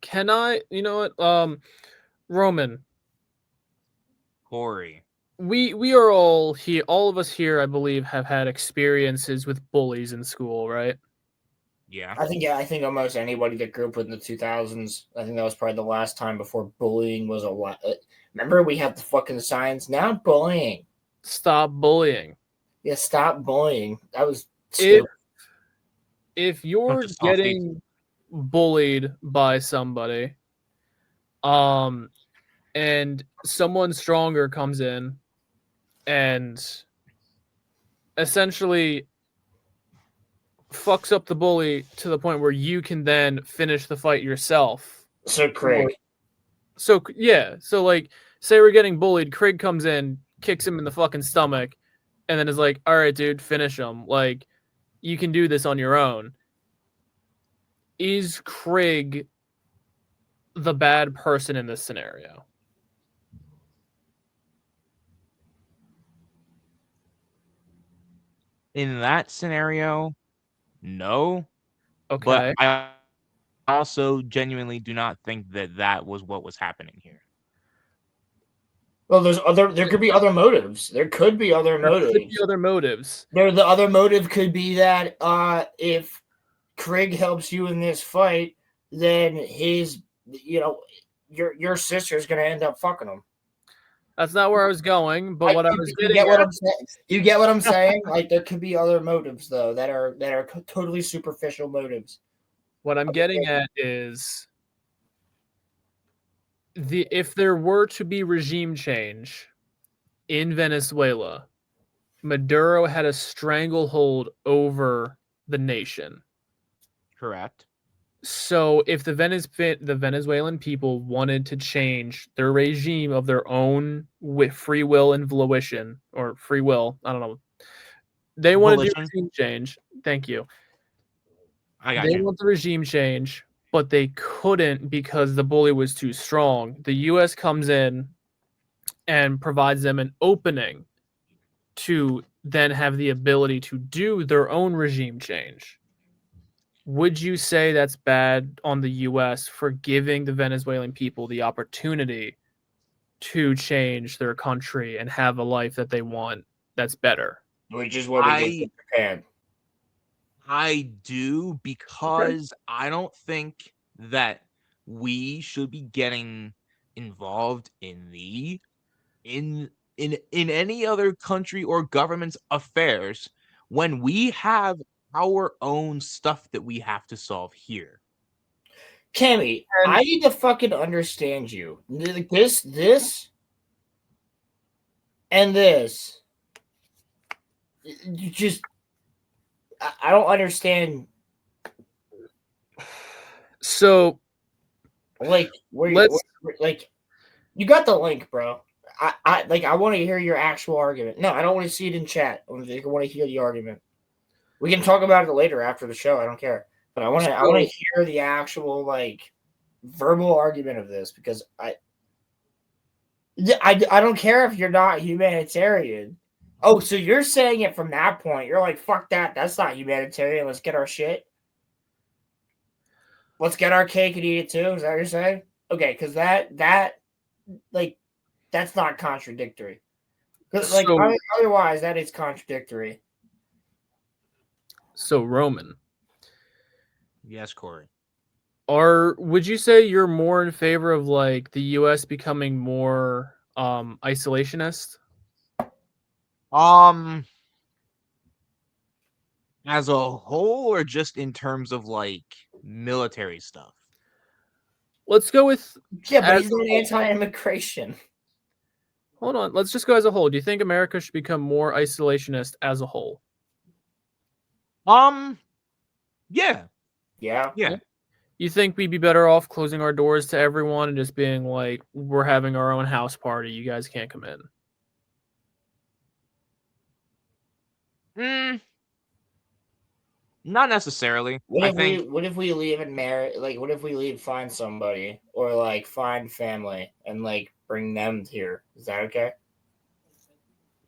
Can I? You know what? Roman. Corey. We are all here. All of us here, I believe, have had experiences with bullies in school, right? Yeah. I think almost anybody that grew up in the 2000s. I think that was probably the last time before bullying was a lot. Remember, we had the fucking signs. Now bullying. Stop bullying. Yeah, stop bullying. That was stupid. If you're getting bullied by somebody, and someone stronger comes in and essentially fucks up the bully to the point where you can then finish the fight yourself. So Craig. So like, say we're getting bullied, Craig comes in, kicks him in the fucking stomach, and then is like, all right, dude, finish him. Like, you can do this on your own. Is Craig the bad person in this scenario? In that scenario, no. Okay. But I also genuinely do not think that was what was happening here. Well, there could be other motives. There could be other motives. The other motive could be that if Craig helps you in this fight, then your sister's gonna end up fucking him. That's not where I was going, but you get what I'm saying? Like, there could be other motives though that are totally superficial motives. What I'm getting at is if there were to be regime change in Venezuela, Maduro had a stranglehold over the nation. Correct. So if the Venezuelan people wanted to change their regime of their own with free will and volition, or free will, I don't know. They want to do regime change. Thank you. They want the regime change, but they couldn't because the bully was too strong. The U.S. comes in and provides them an opening to then have the ability to do their own regime change. Would you say that's bad on the U.S. for giving the Venezuelan people the opportunity to change their country and have a life that they want that's better? Which is what we did in Japan. I do, because I don't think that we should be getting involved in any other country or government's affairs when we have our own stuff that we have to solve here. Cammy, I need to fucking understand you. This, and this. You just, I don't understand. So, like, you got the link, bro. I want to hear your actual argument. No, I don't want to see it in chat. I want to hear the argument. We can talk about it later after the show. I don't care, but I want to hear the actual verbal argument of this, because I don't care if you're not humanitarian. Oh, so you're saying it from that point. You're like, fuck that. That's not humanitarian. Let's get our shit. Let's get our cake and eat it too. Is that what you're saying? Okay, because that's not contradictory. Because otherwise, that is contradictory. So Roman. Yes, Corey. Would you say you're more in favor of like the U.S. becoming more isolationist? As a whole, or just in terms of like military stuff? Let's go with but he's not anti-immigration. Hold on, let's just go as a whole. Do you think America should become more isolationist as a whole? Yeah. You think we'd be better off closing our doors to everyone and just being like, we're having our own house party, you guys can't come in? Not necessarily. What if we leave and marry? Like, what if we leave, find somebody, or like find family and like bring them here? Is that okay?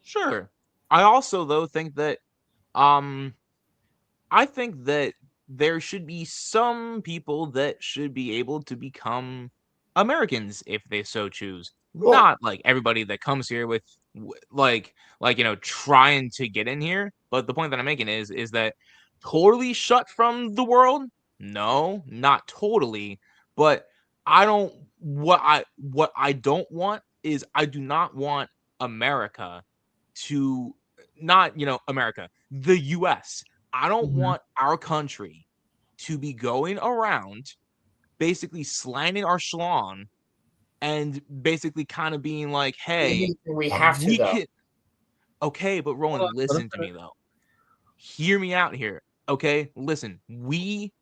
Sure. I also though think that there should be some people that should be able to become Americans if they so choose. Cool. Not like everybody that comes here with like trying to get in here. But the point that I'm making is that totally shut from the world? No, not totally. But what I don't want is I do not want America to not America, the US. I don't want our country to be going around basically slandering our schlong and basically kind of being like, hey, we have to though. Okay, but Rowan, listen to me though. Hear me out here. Okay, listen. We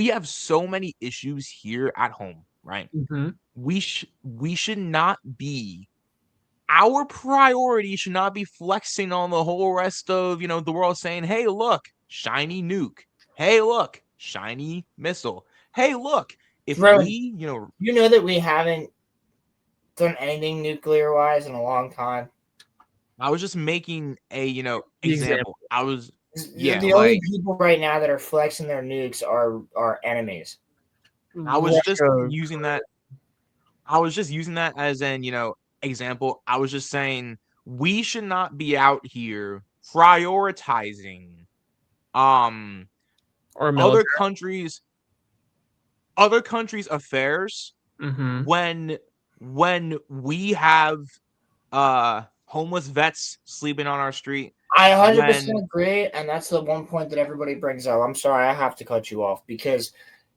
have so many issues here at home, right? We should not be. Our priority should not be flexing on the whole rest of the world, saying, "Hey, look, shiny nuke. Hey, look, shiny missile. Hey, look, if Rowan, we, you know that we haven't done anything nuclear wise in a long time." I was just making a example. I was the only people right now that are flexing their nukes are enemies. I was just using that. I was just using that as an example. I was just saying we should not be out here prioritizing other countries' affairs when we have homeless vets sleeping on our street. I 100% agree, and that's the one point that everybody brings up. I'm sorry, I have to cut you off because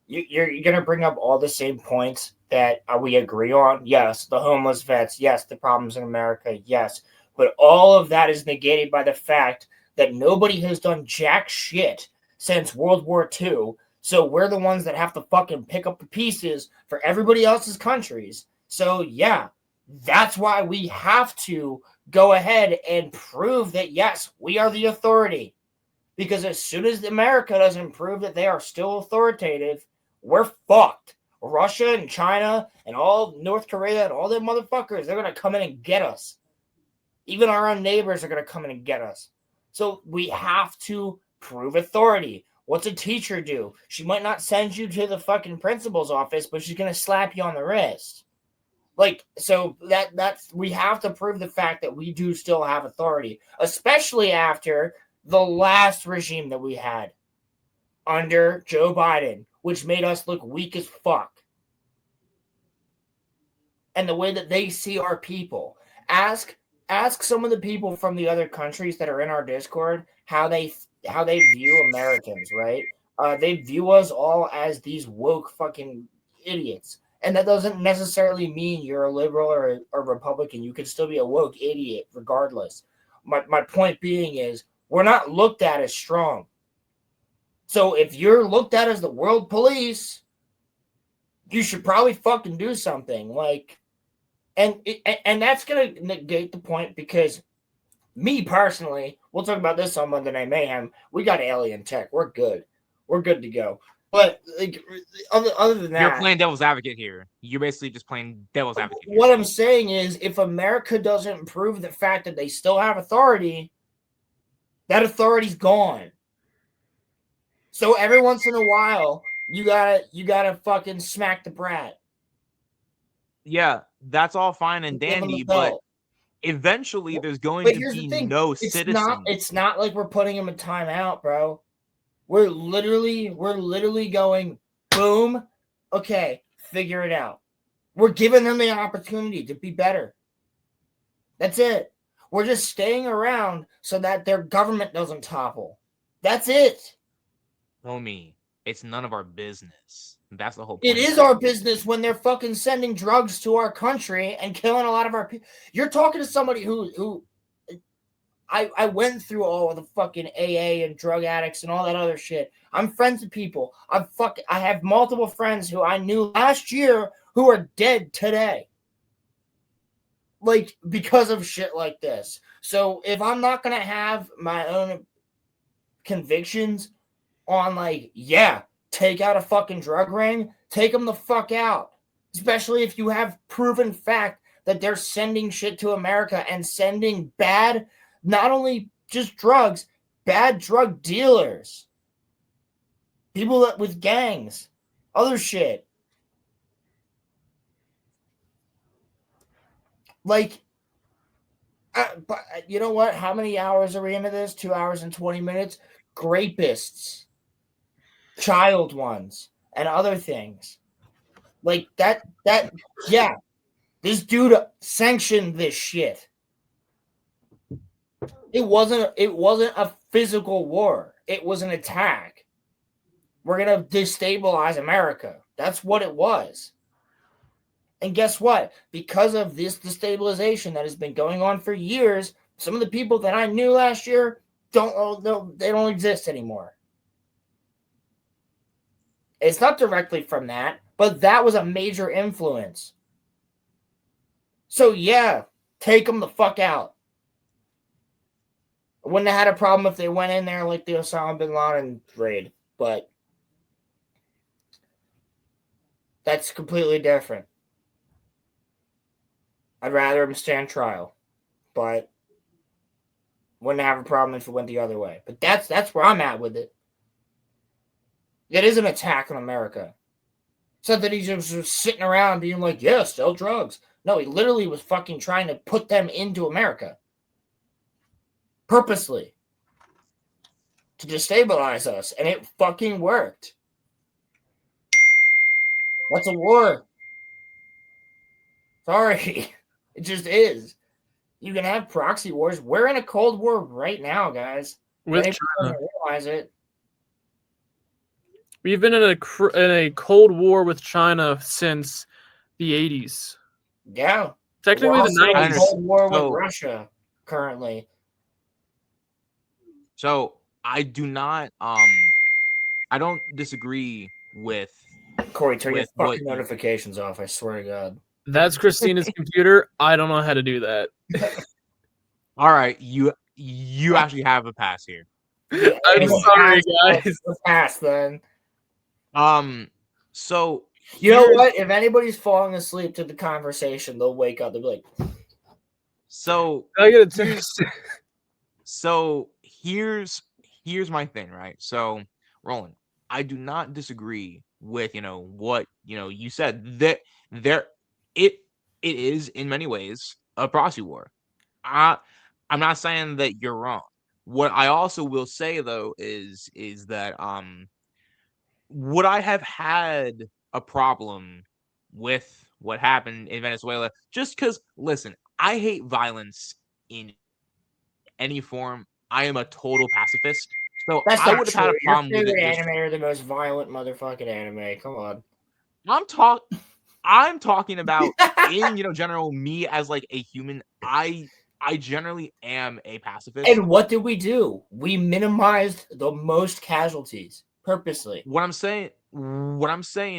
you're going to bring up all the same points that we agree on. Yes, the homeless vets. Yes, the problems in America. Yes, but all of that is negated by the fact that nobody has done jack shit since World War II. So we're the ones that have to fucking pick up the pieces for everybody else's countries. So yeah, that's why we have to go ahead and prove that, yes, we are the authority. Because as soon as America doesn't prove that they are still authoritative, we're fucked. Russia and China and all North Korea and all them motherfuckers, they're going to come in and get us. Even our own neighbors are going to come in and get us. So we have to prove authority. What's a teacher do? She might not send you to the fucking principal's office, but she's going to slap you on the wrist. So that's we have to prove the fact that we do still have authority, especially after the last regime that we had under Joe Biden, which made us look weak as fuck. And the way that they see our people. Ask some of the people from the other countries that are in our Discord how they view Americans, right? They view us all as these woke fucking idiots. And that doesn't necessarily mean you're a liberal or a Republican. You could still be a woke idiot regardless. My point being is we're not looked at as strong. So if you're looked at as the world police, you should probably fucking do something. And that's going to negate the point because me personally, we'll talk about this on Monday Night Mayhem. We got alien tech. We're good. We're good to go. But like, other than that, You're playing devil's advocate here. You're basically just playing devil's advocate here. What I'm saying is, if America doesn't prove the fact that they still have authority, that authority's gone. So every once in a while, you gotta fucking smack the brat. Yeah, that's all fine and dandy, but eventually there's going to be no citizen. It's not like we're putting him in timeout, bro. We're literally going, boom, okay, figure it out. We're giving them the opportunity to be better. That's it. We're just staying around so that their government doesn't topple. That's it. Homie, it's none of our business. That's the whole point. It is our business when they're fucking sending drugs to our country and killing a lot of our people. You're talking to somebody who I went through all of the fucking AA and drug addicts and all that other shit. I'm friends with people. I have multiple friends who I knew last year who are dead today. Like, because of shit like this. So if I'm not gonna have my own convictions on, like, yeah, take out a fucking drug ring, take them the fuck out. Especially if you have proven fact that they're sending shit to America and sending bad, not only just drugs, bad drug dealers, people that with gangs, other shit. Like, but you know what? How many hours are we into this? 2 hours and 20 minutes. Grapists, child ones, and other things like that. Yeah, this dude sanctioned this shit. It wasn't a physical war. It was an attack. We're gonna destabilize America. That's what it was. And guess what? Because of this destabilization that has been going on for years, some of the people that I knew last year they don't exist anymore. It's not directly from that, but that was a major influence. So yeah, take them the fuck out. I wouldn't have had a problem if they went in there like the Osama bin Laden raid, but that's completely different. I'd rather him stand trial, but wouldn't have a problem if it went the other way. But that's where I'm at with it. It is an attack on America. It's not that he's just sitting around being like, yeah, sell drugs. No, he literally was fucking trying to put them into America. Purposely. To destabilize us. And it fucking worked. That's a war. Sorry. It just is. You can have proxy wars. We're in a Cold War right now, guys. With China. Realize it. We've been in a Cold War with China since the 80s. Yeah. Technically, the 90s. Cold War with Russia currently. So I do not. I don't disagree with. Corey, turn your fucking notifications off. I swear to God. That's Christina's computer. I don't know how to do that. All right, you actually have a pass here. I'm sorry, guys. Pass then. So you know what? If anybody's falling asleep to the conversation, they'll wake up. They'll be like, "So I get a text." So here's my thing, right? So Roland, I do not disagree with what you said that it is in many ways a proxy war. I'm not saying that you're wrong. What I also will say though is that would I have had a problem with what happened in Venezuela? Just because, listen, I hate violence in any form. I am a total pacifist, so I would have had a problem with it. Anime are the most violent motherfucking anime. Come on. I'm talking about in general, me as like a human. I generally am a pacifist. And what did we do? We minimized the most casualties purposely. What I'm saying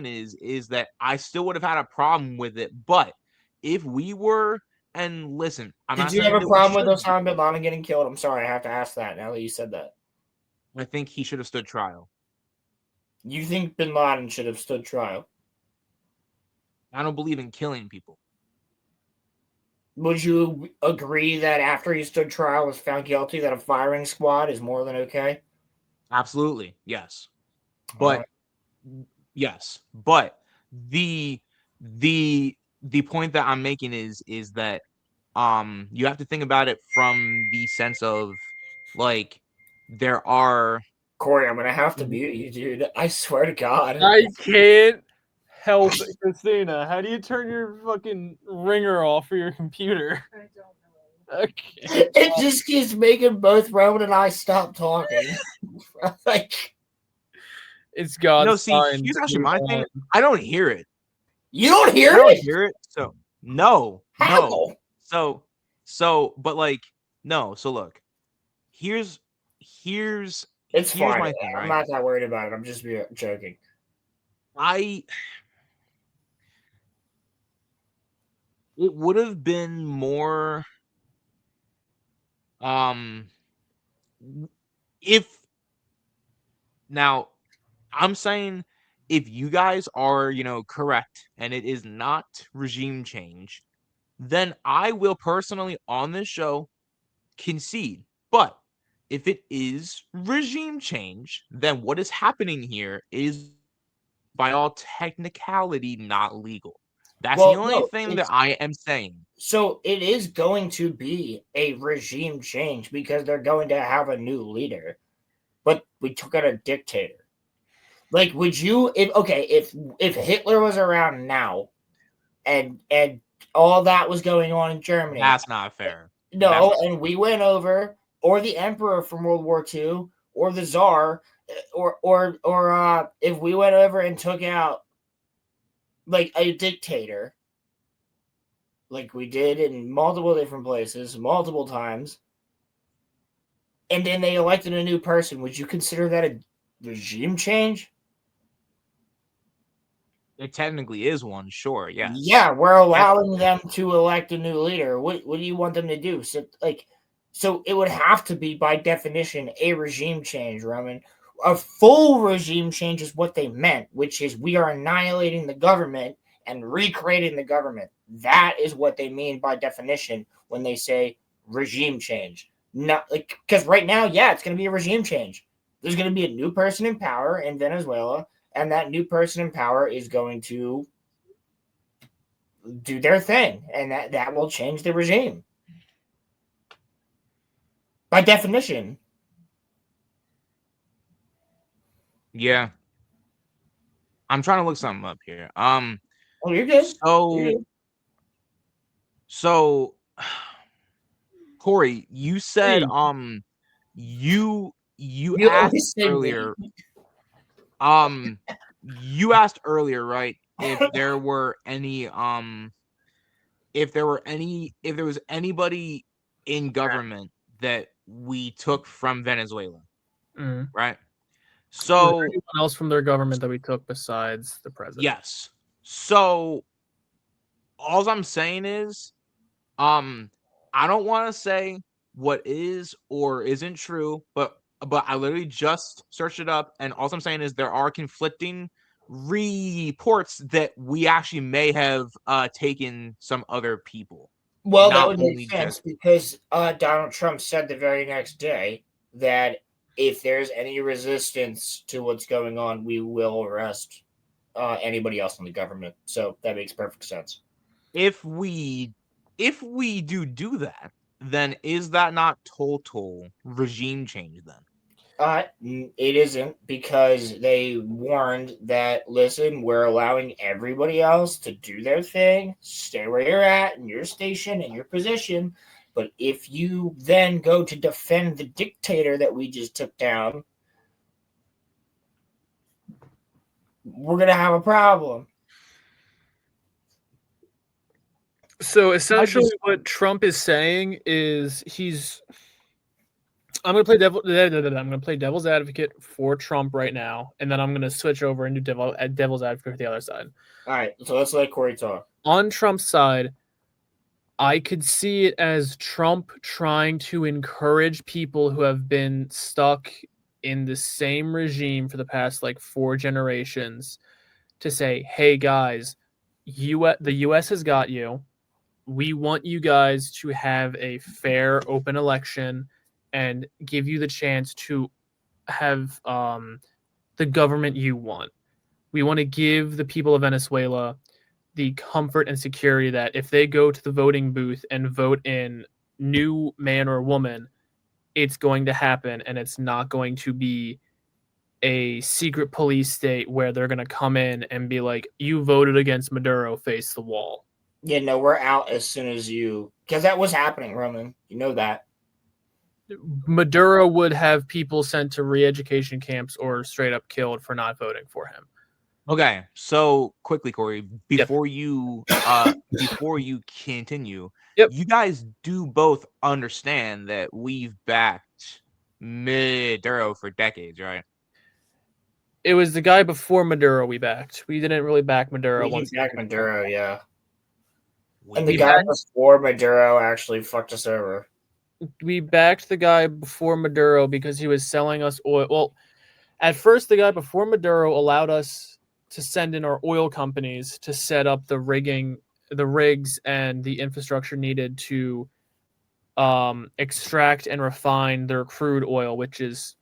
is that I still would have had a problem with it. But if we were, and listen, did you have a problem with Osama bin Laden getting killed? I'm sorry, I have to ask that now that you said that. I think he should have stood trial. You think Bin Laden should have stood trial? I don't believe in killing people. Would you agree that after he stood trial was found guilty that a firing squad is more than okay? Absolutely, yes. But yes, but the point that I'm making is that you have to think about it from the sense of like there are Corey, I'm gonna have to mute you, dude. I swear to God. I can't help it. Christina, how do you turn your fucking ringer off for your computer? I don't know. Okay. It just keeps making both Roman and I stop talking. Like, It's God's no. See, sign here's to actually move my on. thing. I don't hear it. you don't I hear don't it? hear it. So no. How? But like no. So look, here's It's here's fine. my thing, I'm right? not that worried about it. I'm just joking. It would have been more if now I'm saying if you guys are, correct and it is not regime change, then I will personally on this show concede. But if it is regime change, then what is happening here is by all technicality not legal. That's the Well, only no, thing that I am saying. so it is going to be a regime change because they're going to have a new leader. But we took out a dictator. Like, would you if Hitler was around now and all that was going on in Germany? That's not fair. No, That's and we went over, or the Emperor from World War II, or the Tsar, or if we went over and took out like a dictator, like we did in multiple different places, multiple times, and then they elected a new person, would you consider that a regime change? it technically is one, sure, yes. Yeah, we're allowing them to elect a new leader. What do you want them to do? So it would have to be by definition a regime change, Roman. A full regime change is what they meant, which is we are annihilating the government and recreating the government. That is what they mean by definition when they say regime change. Not like because right now, yeah, it's going to be a regime change. There's going to be a new person in power in Venezuela, and that new person in power is going to do their thing, and that will change the regime by definition. Yeah. I'm trying to look something up here. Oh, you're good. So Corey, you said Hey. you You asked always say earlier you asked earlier, right, if there was anybody in government that we took from Venezuela, right? So anyone else from their government that we took besides the president? yes. So all I'm saying is I don't want to say what is or isn't true, but I literally just searched it up, and all I'm saying is there are conflicting reports that we actually may have taken some other people. Well, that would make sense because Donald Trump said the very next day that if there's any resistance to what's going on, we will arrest anybody else in the government. So that makes perfect sense. If we do that, then is that not total regime change then? It isn't because they warned that, listen, we're allowing everybody else to do their thing, stay where you're at in your station and your position. But if you then go to defend the dictator that we just took down, we're going to have a problem. So essentially what Trump is saying is I'm going to play devil's advocate for Trump right now, and then I'm going to switch over and do devil's advocate for the other side. All right, so let's let Corey talk. On Trump's side, I could see it as Trump trying to encourage people who have been stuck in the same regime for the past like 4 generations to say, hey guys, the US has got you. We want you guys to have a fair, open election and give you the chance to have the government you want. We want to give the people of Venezuela the comfort and security that if they go to the voting booth and vote in new man or woman, it's going to happen, and it's not going to be a secret police state where they're going to come in and be like, you voted against Maduro, face the wall. Yeah, no, we're out as soon as you... Because that was happening, Roman. You know that. Maduro would have people sent to re-education camps or straight up killed for not voting for him. Okay, so quickly, Corey, before you continue, you guys do both understand that we've backed Maduro for decades, right? It was the guy before Maduro we backed. We didn't really back Maduro. We backed Maduro, yeah. We And the guy before Maduro actually fucked us over. We backed the guy before Maduro because he was selling us oil. Well, at first, the guy before Maduro allowed us to send in our oil companies to set up the rigs, and the infrastructure needed to extract and refine their crude oil, which is,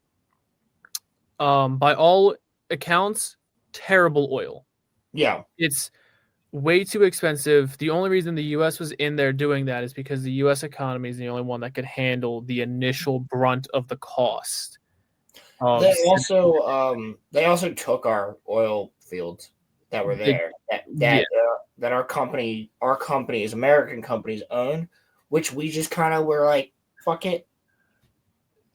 by all accounts, terrible oil. Yeah. It's way too expensive. The only reason the U.S. was in there doing that is because the U.S. economy is the only one that could handle the initial brunt of the cost. They also took our oil fields that were there that our companies, American companies own, which we just kind of were like, fuck it.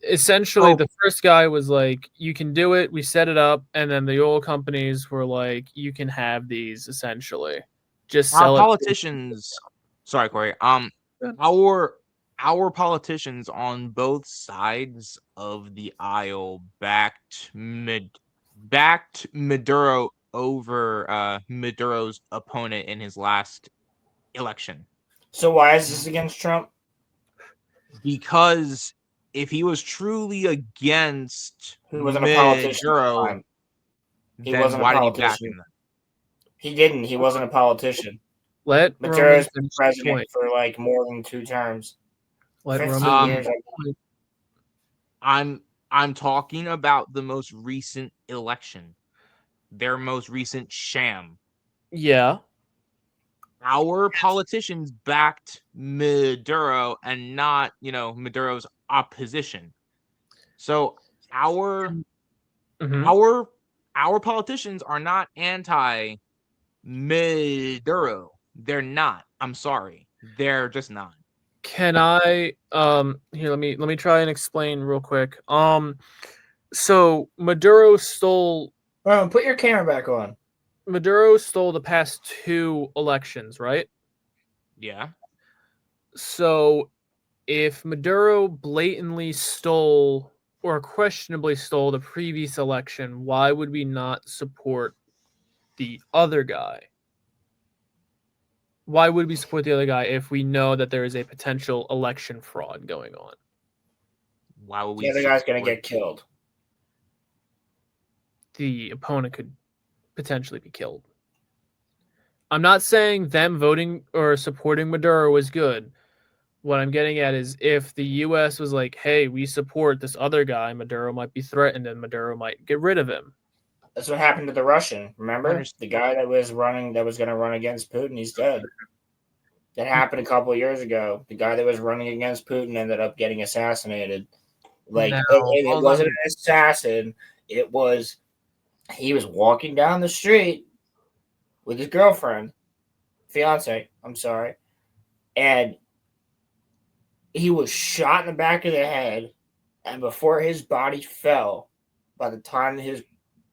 Essentially, the first guy was like, you can do it. We set it up. And then the oil companies were like, you can have these, essentially. Just sell our politicians. Sorry, Corey. Our politicians on both sides of the aisle backed Maduro over Maduro's opponent in his last election. So why is this against Trump? Because if he was truly against Maduro, then why did he back him? He didn't. He wasn't a politician. Maduro's been president for like more than 2 terms. 15 years. I'm talking about the most recent election, their most recent sham. Yeah. Our politicians backed Maduro and not, Maduro's opposition. So our politicians are not anti-Maduro. They're not. I'm sorry. They're just not. Can I here, let me try and explain real quick. So Maduro stole put your camera back on. Maduro stole the past 2 elections, right? Yeah. So if Maduro blatantly stole or questionably stole the previous election, why would we not support the other guy? Why would we support the other guy if we know that there is a potential election fraud going on? Why would we? The other guy's going to get killed. The opponent could potentially be killed. I'm not saying them voting or supporting Maduro was good. What I'm getting at is if the U.S. was like, hey, we support this other guy, Maduro might be threatened and Maduro might get rid of him. That's what happened to the Russian. Remember? The guy that was going to run against Putin, he's dead. That happened a couple of years ago. The guy that was running against Putin ended up getting assassinated. It wasn't an assassin. He was walking down the street with his fiance, I'm sorry, and he was shot in the back of the head, and before his body fell, by the time his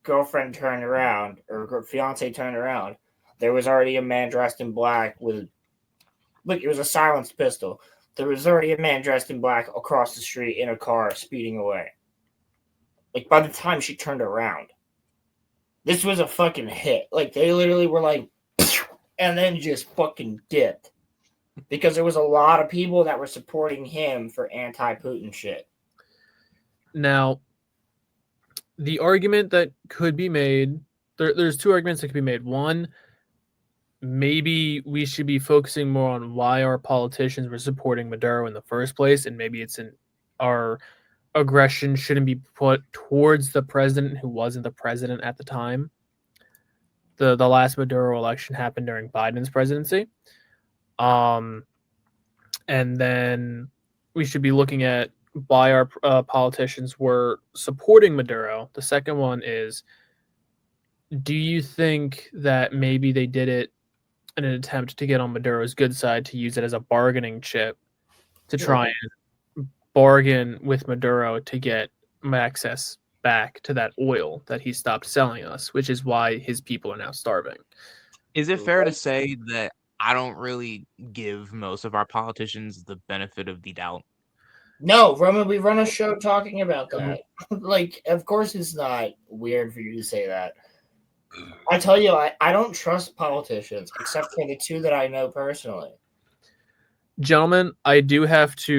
girlfriend turned around, or fiance turned around, there was already a man dressed in black it was a silenced pistol. There was already a man dressed in black across the street in a car speeding away. By the time she turned around. This was a fucking hit. They literally were like, and then just fucking dipped. Because there was a lot of people that were supporting him for anti-Putin shit. Now, the argument that could be made, there's two arguments that could be made. One, maybe we should be focusing more on why our politicians were supporting Maduro in the first place, and maybe it's in our aggression shouldn't be put towards the president who wasn't the president at the time. The last Maduro election happened during Biden's presidency. And then we should be looking at why our politicians were supporting Maduro. The second one is, do you think that maybe they did it in an attempt to get on Maduro's good side to use it as a bargaining chip to try and bargain with Maduro to get access back to that oil that he stopped selling us, which is why his people are now starving? Is it fair to say that I don't really give most of our politicians the benefit of the doubt? No, Roman, we run a show talking about that. Like, of course it's not weird for you to say that. I tell you, I don't trust politicians, except for the two that I know personally. Gentlemen, I do have to